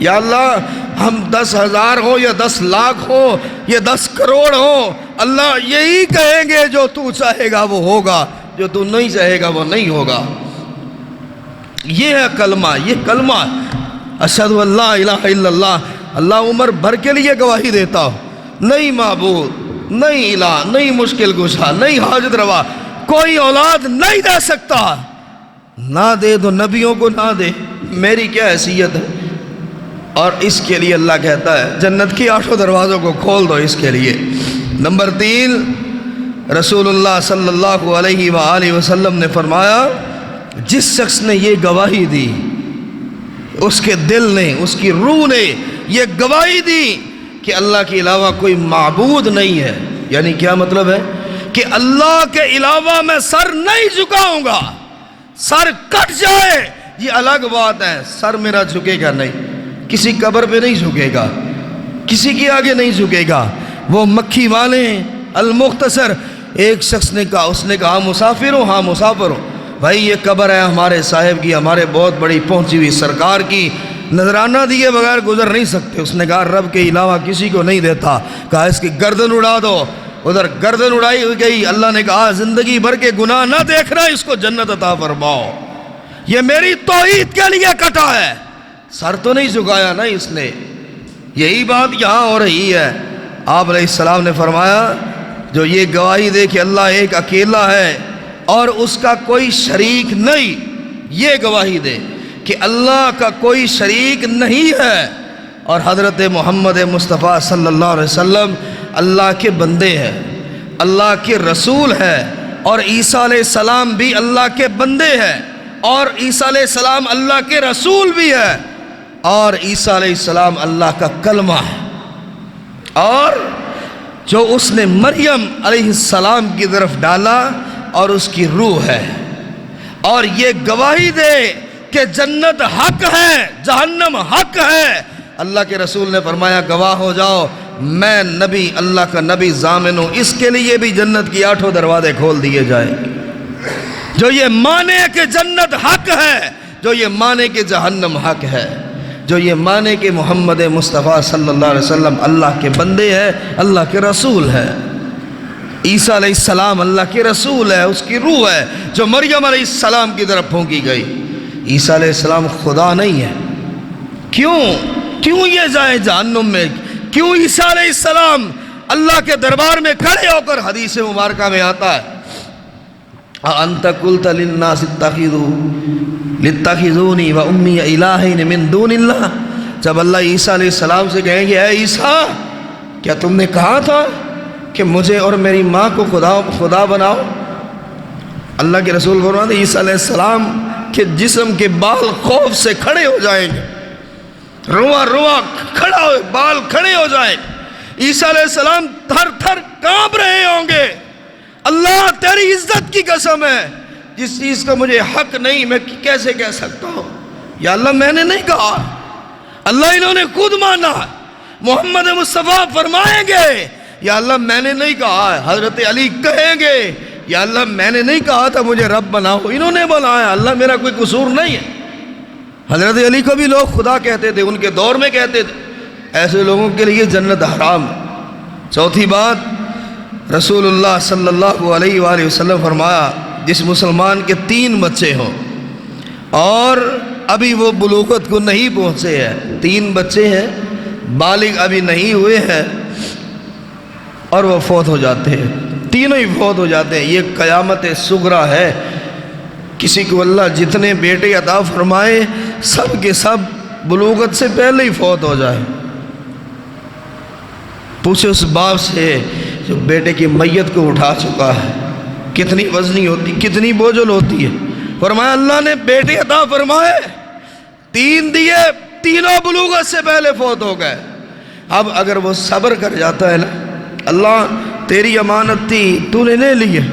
یا اللہ ہم 10,000 ہو یا 10 لاکھ ہو یا 10 کروڑ ہو، اللہ یہی کہیں گے جو تو چاہے گا وہ ہوگا، جو تو نہیں چاہے گا وہ نہیں ہوگا۔ یہ ہے کلمہ، یہ کلمہ اشہد ان لا الہ الا اللہ۔ اللہ عمر بھر کے لیے گواہی دیتا ہو، نہیں معبود، نہیں الہ، نہیں مشکل کشا، نہیں حاجت روا، کوئی اولاد نہیں دے سکتا، نہ دے تو نبیوں کو نہ دے، میری کیا حیثیت ہے؟ اور اس کے لیے اللہ کہتا ہے جنت کی 8 دروازوں کو کھول دو اس کے لیے۔ نمبر 3، رسول اللہ صلی اللہ علیہ وآلہ وسلم نے فرمایا جس شخص نے یہ گواہی دی، اس کے دل نے، اس کی روح نے یہ گواہی دی کہ اللہ کے علاوہ کوئی معبود نہیں ہے، یعنی کیا مطلب ہے؟ کہ اللہ کے علاوہ میں سر نہیں جھکاؤں گا، سر کٹ جائے یہ الگ بات ہے، سر میرا جھکے گا نہیں، کسی قبر پہ نہیں جھکے گا، کسی کے آگے نہیں جھکے گا۔ وہ مکھی والے المختصر، ایک شخص نے کہا، اس نے کہا مسافر ہوں؟ ہاں مسافر ہوں۔ بھائی یہ قبر ہے ہمارے صاحب کی، ہمارے بہت بڑی پہنچی ہوئی سرکار کی، نذرانہ دیے بغیر گزر نہیں سکتے۔ اس نے کہا رب کے علاوہ کسی کو نہیں دیتا۔ کہا اس کی گردن اڑا دو، ادھر گردن اڑائی گئی۔ اللہ نے کہا زندگی بھر کے گناہ نہ دیکھنا، اس کو جنت عطا فرماؤ، یہ میری توحید کے لیے کٹا ہے۔ سر تو نہیں جھکایا نا اس نے۔ یہی بات یہاں ہو رہی ہے۔ آپ علیہ السلام نے فرمایا جو یہ گواہی دے کہ اللہ ایک اکیلا ہے اور اس کا کوئی شریک نہیں، یہ گواہی دے کہ اللہ کا کوئی شریک نہیں ہے، اور حضرت محمد مصطفیٰ صلی اللہ علیہ وسلم اللہ کے بندے ہیں، اللہ کے رسول ہے، اور عیسیٰ علیہ السلام بھی اللہ کے بندے ہیں، اور عیسیٰ علیہ السلام اللہ کے رسول بھی ہے، اور عیسیٰ علیہ السلام اللہ کا کلمہ ہے، اور جو اس نے مریم علیہ السلام کی طرف ڈالا اور اس کی روح ہے، اور یہ گواہی دے کہ جنت حق ہے، جہنم حق ہے۔ اللہ کے رسول نے فرمایا گواہ ہو جاؤ میں نبی، اللہ کا نبی ضامن ہوں، اس کے لیے بھی جنت کی 8 دروازے کھول دیے جائیں گے۔ جو یہ مانے کہ جنت حق ہے، جو یہ مانے کہ جہنم حق ہے، جو یہ مانے کہ محمد مصطفیٰ صلی اللہ علیہ وسلم اللہ کے بندے ہیں، اللہ کے رسول ہے۔ عیسیٰ علیہ السلام اللہ کے رسول ہے، اس کی روح ہے جو مریم علیہ السلام کی طرف پھونکی گئی۔ عیسیٰ علیہ السلام خدا نہیں ہے۔ کیوں یہ جائے جہنم میں؟ کیوں عیسیٰ علیہ السلام اللہ کے دربار میں کھڑے ہو کر حدیث مبارکہ میں آتا ہے انت قلت للناس لتخذونی و امی الہین من دون اللہ، جب اللہ عیسیٰ علیہ السلام سے کہیں گے اے عیسیٰ کیا تم نے کہا تھا کہ مجھے اور میری ماں کو خدا بناؤ؟ اللہ کے رسول فرماتے ہیں عیسیٰ علیہ السلام کے جسم کے بال خوف سے کھڑے ہو جائیں گے، روا کھڑا ہو، بال کھڑے ہو جائیں۔ عیسیٰ علیہ السلام تھر تھر کانپ رہے ہوں گے، اللہ تیری عزت کی قسم ہے، جس چیز کا مجھے حق نہیں میں کیسے کہہ سکتا ہوں؟ یا اللہ میں نے نہیں کہا، اللہ انہوں نے خود مانا۔ محمد مصطفیٰ فرمائیں گے یا اللہ میں نے نہیں کہا، حضرت علی کہیں گے یا اللہ میں نے نہیں کہا تھا مجھے رب بناؤ، انہوں نے بنایا، اللہ میرا کوئی قصور نہیں ہے۔ حضرت علی کو بھی لوگ خدا کہتے تھے، ان کے دور میں کہتے تھے، ایسے لوگوں کے لیے جنت حرام ہے۔ چوتھی بات، رسول اللہ صلی اللہ علیہ وآلہ وسلم فرمایا جس مسلمان کے 3 بچے ہوں اور ابھی وہ بلوغت کو نہیں پہنچے ہیں، 3 بچے ہیں، بالغ ابھی نہیں ہوئے ہیں اور وہ فوت ہو جاتے ہیں، تینوں ہی فوت ہو جاتے ہیں، یہ قیامت صغریٰ ہے۔ کسی کو اللہ جتنے بیٹے عطا فرمائے سب کے سب بلوغت سے پہلے ہی فوت ہو جائے۔ پوچھے اس باپ سے جو بیٹے کی میت کو اٹھا چکا ہے کتنی وزنی ہوتی، کتنی بوجھل ہوتی ہے؟ فرمایا اللہ نے بیٹے عطا فرمائے، 3 دیے، تینوں بلوغت سے پہلے فوت ہو گئے۔ اب اگر وہ صبر کر جاتا ہے نا، اللہ تیری امانت تھی تو نے لے لی ہے،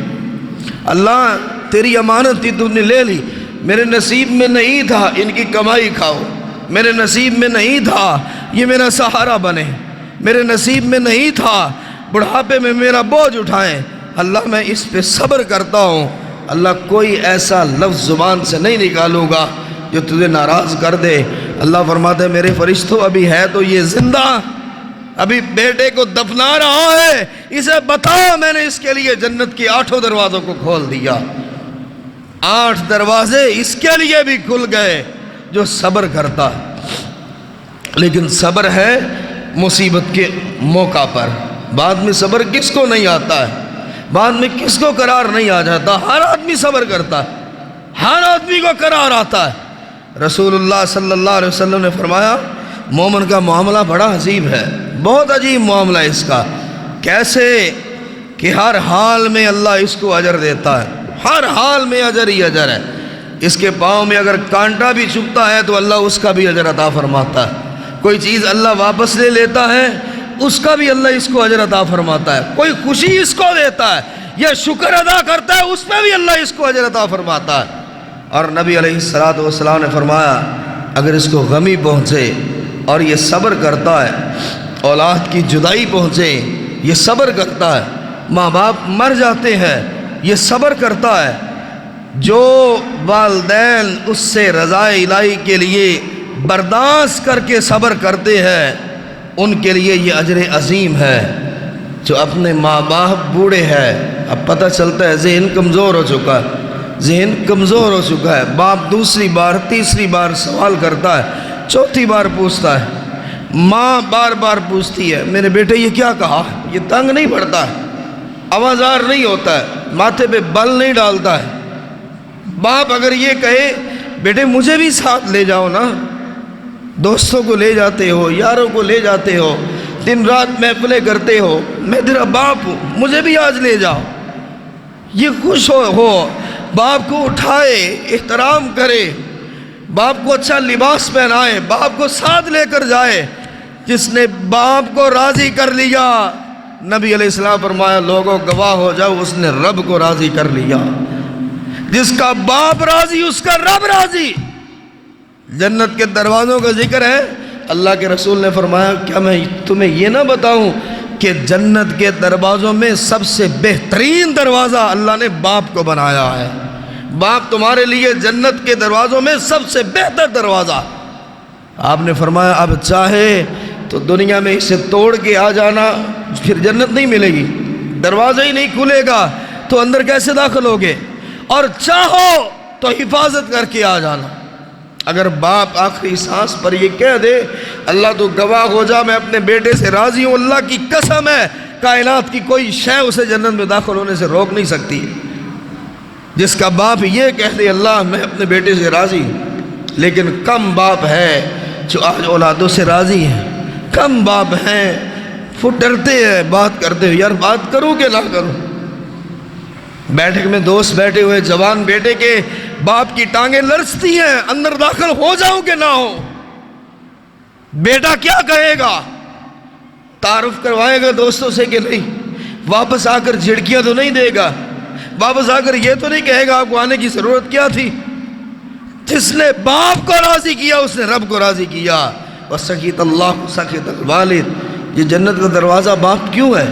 اللہ تیری امانت تھی تو نے لے لی، میرے نصیب میں نہیں تھا ان کی کمائی کھاؤ، میرے نصیب میں نہیں تھا یہ میرا سہارا بنے، میرے نصیب میں نہیں تھا بڑھاپے میں میرا بوجھ اٹھائیں، اللہ میں اس پہ صبر کرتا ہوں، اللہ کوئی ایسا لفظ زبان سے نہیں نکالوں گا جو تجھے ناراض کر دے۔ اللہ فرماتے ہیں میرے فرشتوں ابھی ہے تو یہ زندہ، ابھی بیٹے کو دفنا رہا ہے، اسے بتا میں نے اس کے لیے جنت کی 8 دروازوں کو کھول دیا۔ 8 دروازے اس کے لیے بھی کھل گئے جو صبر کرتا ہے۔ لیکن صبر ہے مصیبت کے موقع پر، بعد میں صبر کس کو نہیں آتا ہے، بعد میں کس کو قرار نہیں آ جاتا؟ ہر آدمی صبر کرتا ہے، ہر آدمی کو قرار آتا ہے۔ رسول اللہ صلی اللہ علیہ وسلم نے فرمایا مومن کا معاملہ بڑا عجیب ہے، بہت عجیب معاملہ ہے اس کا، کیسے کہ ہر حال میں اللہ اس کو اجر دیتا ہے، ہر حال میں اجر ہی اجر ہے۔ اس کے پاؤں میں اگر کانٹا بھی چبھتا ہے تو اللہ اس کا بھی اجر عطا فرماتا ہے، کوئی چیز اللہ واپس لے لیتا ہے اس کا بھی اللہ اس کو اجر عطا فرماتا ہے، کوئی خوشی اس کو دیتا ہے یا شکر ادا کرتا ہے اس پہ بھی اللہ اس کو اجر عطا فرماتا ہے۔ اور نبی علیہ السلام نے فرمایا اگر اس کو غمی پہنچے اور یہ صبر کرتا ہے، اولاد کی جدائی پہنچے یہ صبر کرتا ہے، ماں باپ مر جاتے ہیں یہ صبر کرتا ہے، جو والدین اس سے رضا الہی کے لیے برداشت کر کے صبر کرتے ہیں ان کے لیے یہ اجر عظیم ہے۔ جو اپنے ماں باپ بوڑھے ہیں، اب پتہ چلتا ہے ذہن کمزور ہو چکا ہے، ذہن کمزور ہو چکا ہے، باپ دوسری بار تیسری بار سوال کرتا ہے، چوتھی بار پوچھتا ہے، ماں بار بار پوچھتی ہے میرے بیٹے یہ کیا کہا، یہ تنگ نہیں پڑتا ہے، آوازار نہیں ہوتا ہے، ماتھے پہ بل نہیں ڈالتا ہے۔ باپ اگر یہ کہے بیٹے مجھے بھی ساتھ لے جاؤ نا، دوستوں کو لے جاتے ہو، یاروں کو لے جاتے ہو، دن رات محفلیں کرتے ہو، میں تیرا باپ ہوں مجھے بھی آج لے جاؤ، یہ خوش ہو، باپ کو اٹھائے، احترام کرے، باپ کو اچھا لباس پہنائے، باپ کو ساتھ لے کر جائے۔ جس نے باپ کو راضی کر لیا، نبی علیہ السلام فرمایا لوگوں گواہ ہو جاؤ اس نے رب کو راضی کر لیا۔ جس کا باپ راضی اس کا رب راضی۔ جنت کے دروازوں کا ذکر ہے، اللہ کے رسول نے فرمایا کیا میں تمہیں یہ نہ بتاؤں کہ جنت کے دروازوں میں سب سے بہترین دروازہ اللہ نے باپ کو بنایا ہے۔ باپ تمہارے لیے جنت کے دروازوں میں سب سے بہتر دروازہ۔ آپ نے فرمایا اب چاہے تو دنیا میں اسے توڑ کے آ جانا، پھر جنت نہیں ملے گی، دروازہ ہی نہیں کھلے گا تو اندر کیسے داخل ہوگے، اور چاہو تو حفاظت کر کے آ جانا۔ اگر باپ آخری سانس پر یہ کہہ دے اللہ تو گواہ ہو جا میں اپنے بیٹے سے راضی ہوں، اللہ کی قسم ہے کائنات کی کوئی شے اسے جنت میں داخل ہونے سے روک نہیں سکتی۔ جس کا باپ یہ کہہ دے اللہ میں اپنے بیٹے سے راضی ہوں، لیکن کم باپ ہے جو آج اولادوں سے راضی ہیں، کم باپ ہیں وہ ڈرتے ہیں بات کرتے ہوئے، یار بات کروں کہ نہ کروں۔ بیٹھک میں دوست بیٹھے ہوئے جوان بیٹے کے باپ کی ٹانگیں لرزتی ہیں، اندر داخل ہو جاؤں کہ نہ ہو، بیٹا کیا کہے گا، تعارف کروائے گا دوستوں سے کہ نہیں، واپس آ کر جھڑکیاں تو نہیں دے گا، واپس آ کر یہ تو نہیں کہے گا آپ کو آنے کی ضرورت کیا تھی۔ جس نے باپ کو راضی کیا اس نے رب کو راضی کیا۔ وَسَخِطَ اللَّهُ سَخِطَ الْوَالِدِ، یہ جنت کا دروازہ باپ کیوں ہے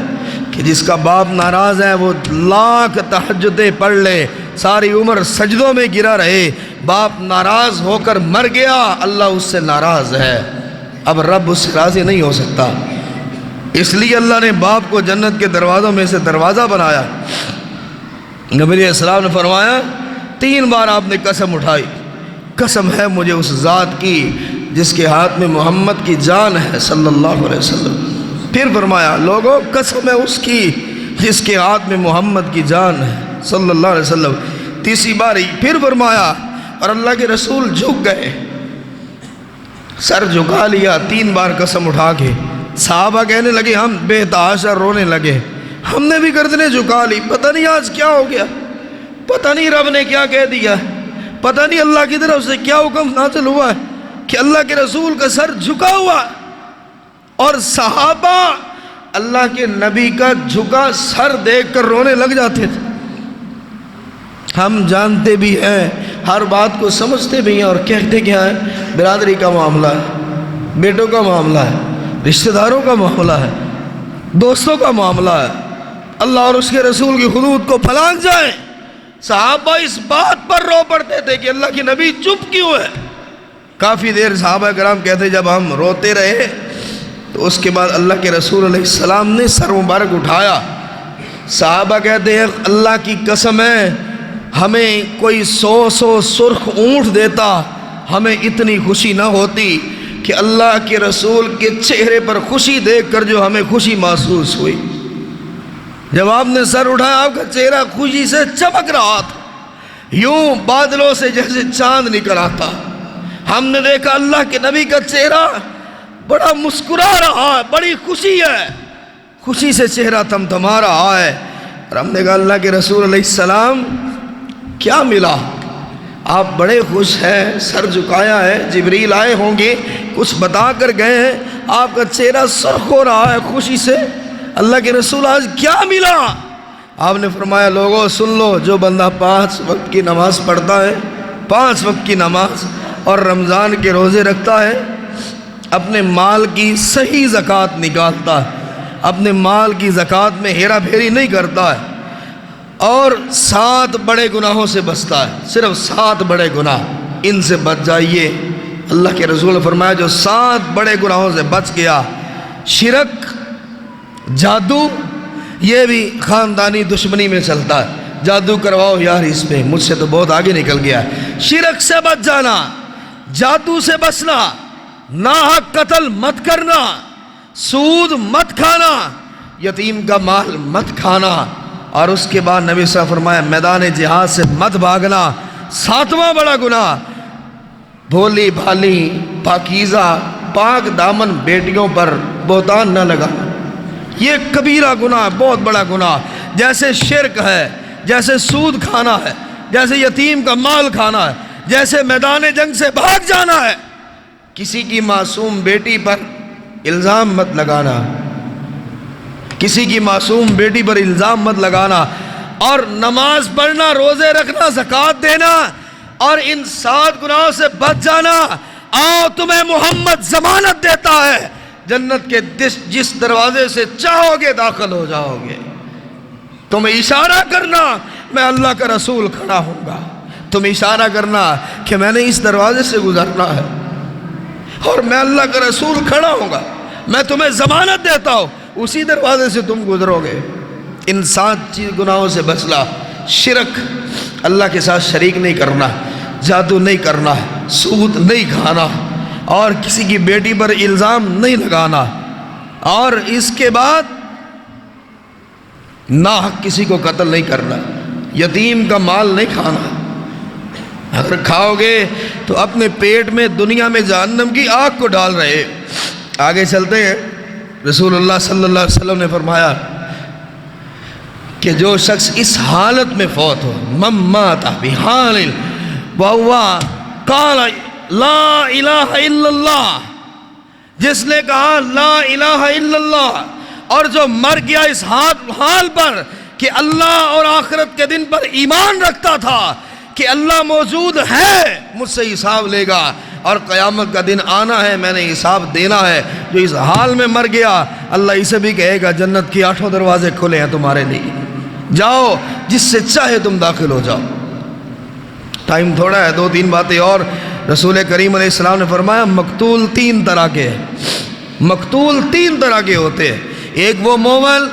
کہ جس کا باپ ناراض ہے وہ لاکھ تہجدیں پڑھ لے، ساری عمر سجدوں میں گرا رہے، باپ ناراض ہو کر مر گیا، اللہ اس سے ناراض ہے، اب رب اس سے راضی نہیں ہو سکتا۔ اس لیے اللہ نے باپ کو جنت کے دروازوں میں سے دروازہ بنایا۔ نبی علیہ السلام نے فرمایا 3 بار آپ نے قسم اٹھائی، قسم ہے مجھے اس ذات کی جس کے ہاتھ میں محمد کی جان ہے صلی اللہ علیہ وسلم۔ پھر فرمایا لوگوں قسم ہے اس کی جس کے ہاتھ میں محمد کی جان ہے صلی اللہ علیہ وسلم۔ تیسری باری پھر فرمایا اور اللہ کے رسول جھک گئے، سر جھکا لیا 3 بار قسم اٹھا کے۔ صحابہ کہنے لگے ہم بے تحاشا رونے لگے، ہم نے بھی گردنیں جھکا لی، پتہ نہیں آج کیا ہو گیا، پتہ نہیں رب نے کیا کہہ دیا، پتہ نہیں اللہ کی طرف سے کیا حکم نازل ہوا ہے کہ اللہ کے رسول کا سر جھکا ہوا، اور صحابہ اللہ کے نبی کا جھکا سر دیکھ کر رونے لگ جاتے تھے۔ ہم جانتے بھی ہیں، ہر بات کو سمجھتے بھی ہیں، اور کہتے کیا ہے برادری کا معاملہ ہے، بیٹوں کا معاملہ ہے، رشتہ داروں کا معاملہ ہے، دوستوں کا معاملہ ہے، اللہ اور اس کے رسول کی حدود کو پھلانگ جائیں۔ صحابہ اس بات پر رو پڑتے تھے کہ اللہ کی نبی چپ کیوں ہے۔ کافی دیر صحابہ کرام کہتے جب ہم روتے رہے تو اس کے بعد اللہ کے رسول علیہ السلام نے سر مبارک اٹھایا۔ صحابہ کہتے ہیں اللہ کی قسم ہے ہمیں کوئی 100 سرخ اونٹ دیتا ہمیں اتنی خوشی نہ ہوتی کہ اللہ کے رسول کے چہرے پر خوشی دیکھ کر جو ہمیں خوشی محسوس ہوئی۔ جب آپ نے سر اٹھایا آپ کا چہرہ خوشی سے چمک رہا تھا، یوں بادلوں سے جیسے چاند نکل آتا۔ ہم نے دیکھا اللہ کے نبی کا چہرہ بڑا مسکرا رہا ہے، بڑی خوشی ہے، خوشی سے چہرہ تمتما رہا ہے، اور ہم نے کہا اللہ کے رسول علیہ السلام کیا ملا، آپ بڑے خوش ہیں، سر جھکایا ہے، جبریل آئے ہوں گے کچھ بتا کر گئے ہیں، آپ کا چہرہ سرخ ہو رہا ہے خوشی سے، اللہ کے رسول آج کیا ملا؟ آپ نے فرمایا لوگوں سن لو، جو بندہ 5 وقت کی نماز پڑھتا ہے، 5 وقت کی نماز اور رمضان کے روزے رکھتا ہے، اپنے مال کی صحیح زکوٰۃ نکالتا ہے، اپنے مال کی زکوٰۃ میں ہیرا پھیری نہیں کرتا ہے، اور 7 بڑے گناہوں سے بچتا ہے، صرف 7 بڑے گناہ، ان سے بچ جائیے۔ اللہ کے رسول نے فرمایا جو 7 بڑے گناہوں سے بچ گیا، شرک، جادو، یہ بھی خاندانی دشمنی میں چلتا ہے، جادو کرواؤ یار اس پہ، مجھ سے تو بہت آگے نکل گیا ہے، شرک سے بچ جانا، جادو سے بچنا، ناحق قتل مت کرنا، سود مت کھانا، یتیم کا مال مت کھانا، اور اس کے بعد نبی صلی اللہ علیہ وسلم فرمایا میدان جہاد سے مت بھاگنا، 7واں بڑا گناہ، بھولی بھالی پاکیزہ پاک دامن بیٹیوں پر بہتان نہ لگانا، یہ کبیرہ گناہ، بہت بڑا گناہ، جیسے شرک ہے، جیسے سود کھانا ہے، جیسے یتیم کا مال کھانا ہے، جیسے میدان جنگ سے بھاگ جانا ہے۔ کسی کی معصوم بیٹی پر الزام مت لگانا، کسی کی معصوم بیٹی پر الزام مت لگانا، اور نماز پڑھنا، روزے رکھنا، زکوٰۃ دینا اور ان 7 گناہوں سے بچ جانا، آؤ تمہیں محمد ضمانت دیتا ہے، جنت کے جس دروازے سے چاہو گے داخل ہو جاؤ گے۔ تم اشارہ کرنا میں اللہ کا رسول کھڑا ہوں گا، تم اشارہ کرنا کہ میں نے اس دروازے سے گزرنا ہے اور میں اللہ کا رسول کھڑا ہوں گا، میں تمہیں ضمانت دیتا ہوں اسی دروازے سے تم گزرو گے۔ ان 7 گناہوں سے بچنا، شرک، اللہ کے ساتھ شریک نہیں کرنا، جادو نہیں کرنا، سود نہیں کھانا اور کسی کی بیٹی پر الزام نہیں لگانا، اور اس کے بعد ناحق کسی کو قتل نہیں کرنا، یتیم کا مال نہیں کھانا، اگر کھاؤ گے تو اپنے پیٹ میں دنیا میں جہنم کی آگ کو ڈال رہے۔ آگے چلتے ہیں، رسول اللہ صلی اللہ علیہ وسلم نے فرمایا کہ جو شخص اس حالت میں فوت ہو، من مات بحال وہو قال لا الہ الا اللہ، جس نے کہا لا الہ الا اللہ اور جو مر گیا اس حال پر کہ اللہ اور آخرت کے دن پر ایمان رکھتا تھا کہ اللہ موجود ہے، مجھ سے حساب لے گا اور قیامت کا دن آنا ہے، میں نے حساب دینا ہے، جو اس حال میں مر گیا اللہ اسے بھی کہے گا جنت کی 8 دروازے کھلے ہیں تمہارے لیے، جاؤ جس سے چاہے تم داخل ہو جاؤ۔ ٹائم تھوڑا ہے، 2-3 باتیں اور۔ رسول کریم علیہ السلام نے فرمایا مقتول 3 طرح کے ہیں، مقتول 3 طرح کے ہوتے ہیں۔ ایک وہ مومن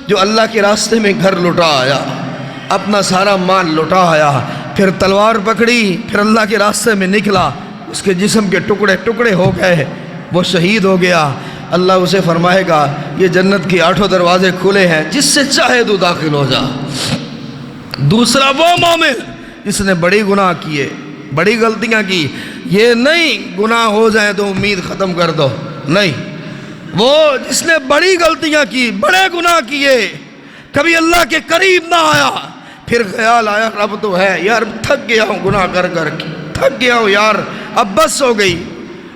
جو اللہ کے راستے میں گھر لٹا آیا، اپنا سارا مال لٹا آیا، پھر تلوار پکڑی، پھر اللہ کے راستے میں نکلا، اس کے جسم کے ٹکڑے ٹکڑے ہو گئے، وہ شہید ہو گیا، اللہ اسے فرمائے گا یہ جنت کی 8 دروازے کھلے ہیں، جس سے چاہے تو داخل ہو جا۔ دوسرا وہ مومن جس نے بڑی گناہ کیے، بڑی غلطیاں کی، یہ نہیں گناہ ہو جائیں تو امید ختم کر دو، نہیں، وہ جس نے بڑی غلطیاں کی، بڑے گناہ کیے، کبھی اللہ کے قریب نہ آیا، پھر خیال آیا رب تو ہے یار، تھک گیا ہوں گناہ کر کر کے، تھک گیا ہوں یار، اب بس ہو گئی،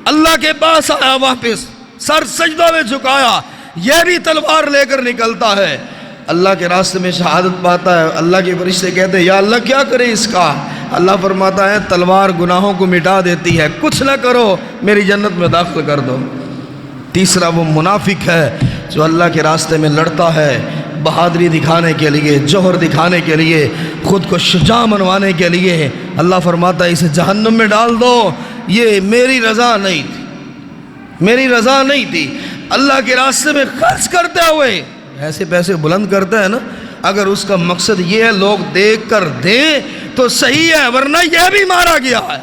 اللہ کے پاس آیا، واپس سر سجدہ میں جھکایا، یہ بھی تلوار لے کر نکلتا ہے، اللہ کے راستے میں شہادت پاتا ہے، اللہ کے فرشتے کہتے ہیں یا اللہ کیا کرے اس کا؟ اللہ فرماتا ہے تلوار گناہوں کو مٹا دیتی ہے، کچھ نہ کرو میری جنت میں داخل کر دو۔ تیسرا وہ منافق ہے جو اللہ کے راستے میں لڑتا ہے، بہادری دکھانے کے لیے، جوہر دکھانے کے لیے، خود کو شجاع منوانے کے لیے، اللہ فرماتا ہے اسے جہنم میں ڈال دو، یہ میری رضا نہیں تھی، میری رضا نہیں تھی۔ اللہ کے راستے میں خرچ کرتے ہوئے ایسے پیسے بلند کرتا ہے نا، اگر اس کا مقصد یہ ہے لوگ دیکھ کر دیں تو صحیح ہے، ورنہ یہ بھی مارا گیا ہے،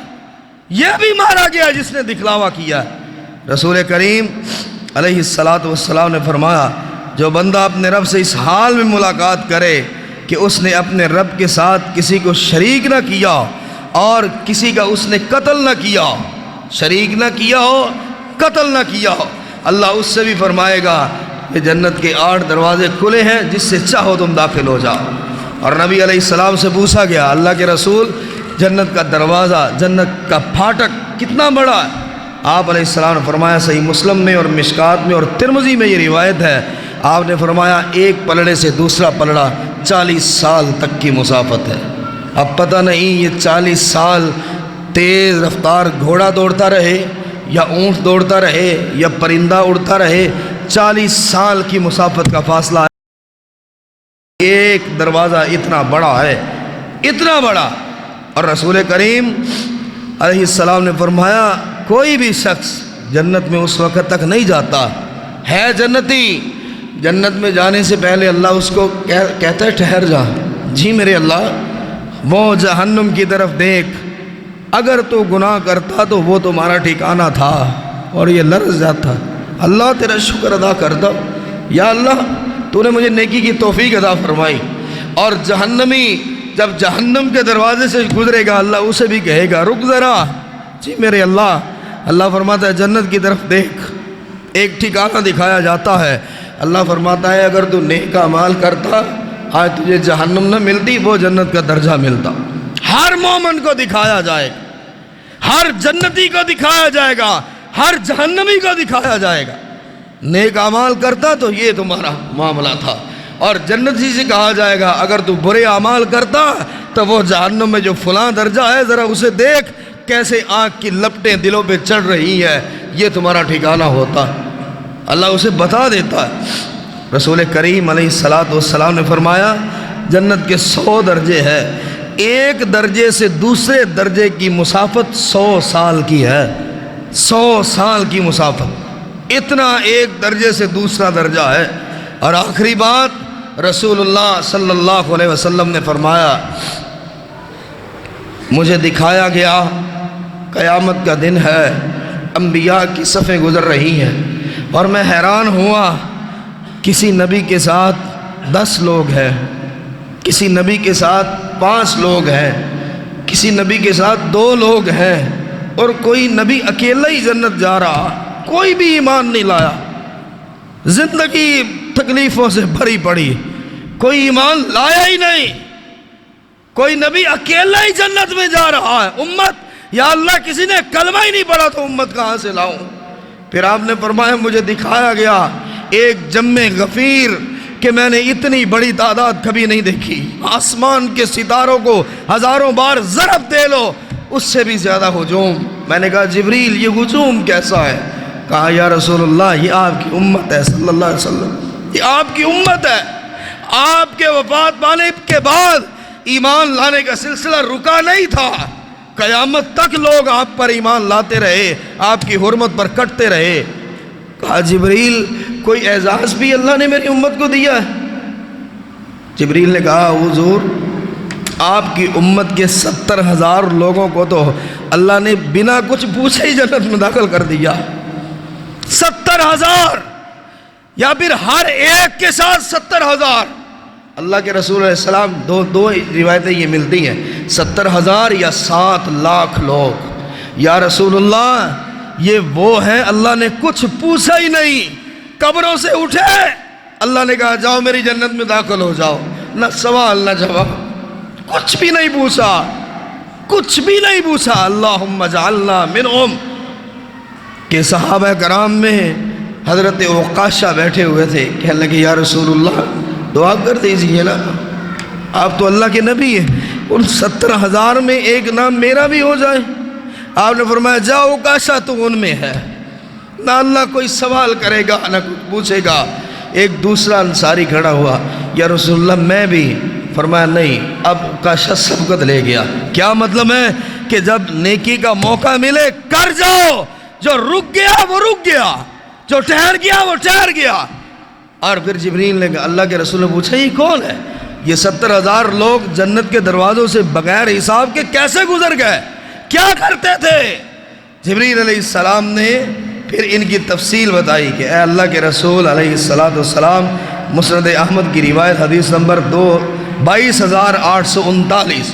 یہ بھی مارا گیا جس نے دکھلاوا کیا ہے۔ رسول کریم علیہ السلام نے فرمایا جو بندہ اپنے رب سے اس حال میں ملاقات کرے کہ اس نے اپنے رب کے ساتھ کسی کو شریک نہ کیا اور کسی کا اس نے قتل نہ کیا، شریک نہ کیا ہو، قتل نہ کیا ہو، اللہ اس سے بھی فرمائے گا کہ جنت کے 8 دروازے کھلے ہیں، جس سے چاہو تم داخل ہو جاؤ۔ اور نبی علیہ السلام سے پوچھا گیا اللہ کے رسول جنت کا دروازہ، جنت کا پھاٹک کتنا بڑا ہے؟ آپ علیہ السلام نے فرمایا، صحیح مسلم میں اور مشکات میں اور ترمذی میں یہ روایت ہے، آپ نے فرمایا ایک پلڑے سے دوسرا پلڑا 40 سال تک کی مسافت ہے۔ اب پتہ نہیں یہ 40 سال تیز رفتار گھوڑا دوڑتا رہے یا اونٹ دوڑتا رہے یا پرندہ اڑتا رہے، 40 سال کی مسافت کا فاصلہ ہے، ایک دروازہ اتنا بڑا ہے، اتنا بڑا۔ اور رسول کریم علیہ السلام نے فرمایا کوئی بھی شخص جنت میں اس وقت تک نہیں جاتا ہے جنتی، جنت میں جانے سے پہلے اللہ اس کو کہتا ہے ٹھہر جا، جی میرے اللہ، وہ جہنم کی طرف دیکھ، اگر تو گناہ کرتا تو وہ تمہارا ٹھکانہ تھا اور یہ لرز جاتا، اللہ تیرا شکر ادا کرتا، یا اللہ تو نے مجھے نیکی کی توفیق عطا فرمائی۔ اور جہنمی جب جہنم کے دروازے سے گزرے گا اللہ اسے بھی کہے گا رک ذرا، جی میرے اللہ، اللہ فرماتا ہے جنت کی طرف دیکھ، ایک ٹھکانہ دکھایا جاتا ہے، اللہ فرماتا ہے اگر تو نیک اعمال کرتا آج تجھے جہنم نہ ملتی، وہ جنت کا درجہ ملتا۔ ہر مومن کو دکھایا جائے گا، ہر جنتی کو دکھایا جائے گا، ہر جہنمی کو دکھایا جائے گا، نیک اعمال کرتا تو یہ تمہارا معاملہ تھا، اور جنتی سے کہا جائے گا اگر تو برے اعمال کرتا تو وہ جہنم میں جو فلاں درجہ ہے ذرا اسے دیکھ کیسے آنکھ کی لپٹیں دلوں پہ چڑھ رہی ہیں، یہ تمہارا ٹھکانہ ہوتا۔ اللہ اسے بتا دیتا ہے۔ رسول کریم علیہ السلام نے فرمایا جنت کے 100 درجے ہیں، ایک درجے سے دوسرے درجے کی مسافت 100 سال کی ہے، 100 سال کی مسافت، اتنا ایک درجے سے دوسرا درجہ ہے۔ اور آخری بات رسول اللہ صلی اللہ علیہ وسلم نے فرمایا مجھے دکھایا گیا قیامت کا دن ہے، انبیاء کی صفیں گزر رہی ہیں اور میں حیران ہوا، کسی نبی کے ساتھ 10 لوگ ہیں، کسی نبی کے ساتھ 5 لوگ ہیں، کسی نبی کے ساتھ 2 لوگ ہیں، اور کوئی نبی اکیلا ہی جنت جا رہا، کوئی بھی ایمان نہیں لایا، زندگی تکلیفوں سے بھری پڑی، کوئی ایمان لایا ہی نہیں، کوئی نبی اکیلا ہی جنت میں جا رہا ہے۔ امت یا اللہ کسی نے کلمہ ہی نہیں پڑھا تو امت کہاں سے لاؤں؟ پھر آپ نے فرمایا مجھے دکھایا گیا ایک جم غفیر کہ میں نے اتنی بڑی تعداد کبھی نہیں دیکھی، آسمان کے ستاروں کو ہزاروں بار ضرب دے لو اس سے بھی زیادہ ہجوم۔ میں نے کہا جبریل یہ ہجوم کیسا ہے؟ کہا یا رسول اللہ یہ آپ کی امت ہے صلی اللہ علیہ وسلم، یہ آپ کی امت ہے۔ آپ کے وفات پانے کے بعد ایمان لانے کا سلسلہ رکا نہیں تھا، قیامت تک لوگ آپ پر ایمان لاتے رہے، آپ کی حرمت پر کٹتے رہے۔ کہا جبریل کوئی اعزاز بھی اللہ نے میری امت کو دیا ہے؟ جبریل نے کہا حضور آپ کی امت کے 70,000 لوگوں کو تو اللہ نے بنا کچھ پوچھے ہی جنت میں داخل کر دیا۔ 70,000 یا پھر ہر ایک کے ساتھ 70,000۔ اللہ کے رسول علیہ السلام دو روایتیں یہ ملتی ہیں، 70,000 یا 7 لاکھ لوگ۔ یا رسول اللہ یہ وہ ہیں اللہ نے کچھ پوچھا ہی نہیں، قبروں سے اٹھے اللہ نے کہا جاؤ میری جنت میں داخل ہو جاؤ، نہ سوال نہ جواب، کچھ بھی نہیں پوچھا، کچھ بھی نہیں پوچھا۔ اللہم اجعلنا منہم۔ کہ صحابہ کرام میں حضرت عکاشہ بیٹھے ہوئے تھے، کہنے لگے یا رسول اللہ دعا کر دیجیے نا، آپ تو اللہ کے نبی ہیں، ان 70,000 میں ایک نام میرا بھی ہو جائے۔ آپ نے فرمایا جاؤ عکاشہ تو ان میں ہے، نہ اللہ کوئی سوال کرے گا نہ کچھ پوچھے گا۔ ایک دوسرا انصاری کھڑا ہوا یا رسول اللہ میں بھی۔ فرمایا نہیں، اب عکاشہ سبقت لے گیا۔ کیا مطلب ہے کہ جب نیکی کا موقع ملے کر جاؤ، جو رک گیا وہ رک گیا، جو ٹھہر گیا وہ ٹھہر گیا۔ اور پھر جبریل نے کہا اللہ کے رسول نے پوچھا یہ کون ہے؟ یہ 70,000 لوگ جنت کے دروازوں سے بغیر حساب کے کیسے گزر گئے، کیا کرتے تھے؟ جبریل علیہ السلام نے پھر ان کی تفصیل بتائی کہ اے اللہ کے رسول علیہ السلام، مسند احمد کی روایت حدیث نمبر 22,839،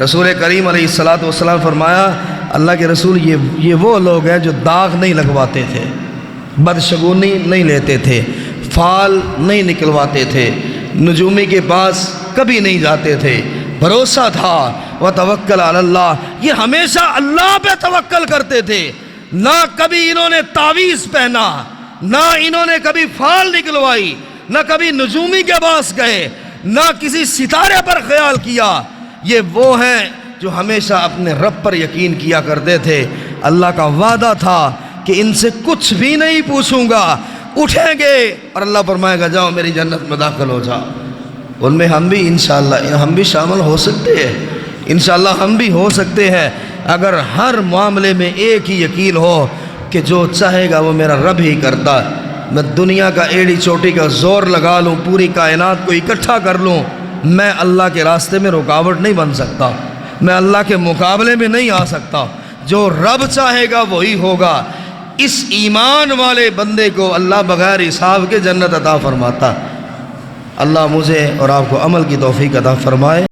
رسول کریم علیہ السلام فرمایا اللہ کے رسول یہ وہ لوگ ہیں جو داغ نہیں لگواتے تھے، بدشگونی نہیں لیتے تھے، فال نہیں نکلواتے تھے، نجومی کے پاس کبھی نہیں جاتے تھے، بھروسہ تھا وتوکل علی اللہ، یہ ہمیشہ اللہ پہ توکل کرتے تھے، نہ کبھی انہوں نے تعویذ پہنا، نہ انہوں نے کبھی فال نکلوائی، نہ کبھی نجومی کے پاس گئے، نہ کسی ستارے پر خیال کیا۔ یہ وہ ہیں جو ہمیشہ اپنے رب پر یقین کیا کرتے تھے۔ اللہ کا وعدہ تھا کہ ان سے کچھ بھی نہیں پوچھوں گا، اٹھیں گے اور اللہ فرمائے گا جاؤ میری جنت میں داخل ہو جاؤ۔ ان میں ہم بھی انشاءاللہ ہم بھی شامل ہو سکتے ہیں، انشاءاللہ ہم بھی ہو سکتے ہیں، اگر ہر معاملے میں ایک ہی یقین ہو کہ جو چاہے گا وہ میرا رب ہی کرتا ہے۔ میں دنیا کا ایڑی چوٹی کا زور لگا لوں، پوری کائنات کو اکٹھا کر لوں، میں اللہ کے راستے میں رکاوٹ نہیں بن سکتا، میں اللہ کے مقابلے میں نہیں آ سکتا۔ جو رب چاہے گا وہی ہوگا۔ اس ایمان والے بندے کو اللہ بغیر حساب کے جنت عطا فرماتا۔ اللہ مجھے اور آپ کو عمل کی توفیق عطا فرمائے۔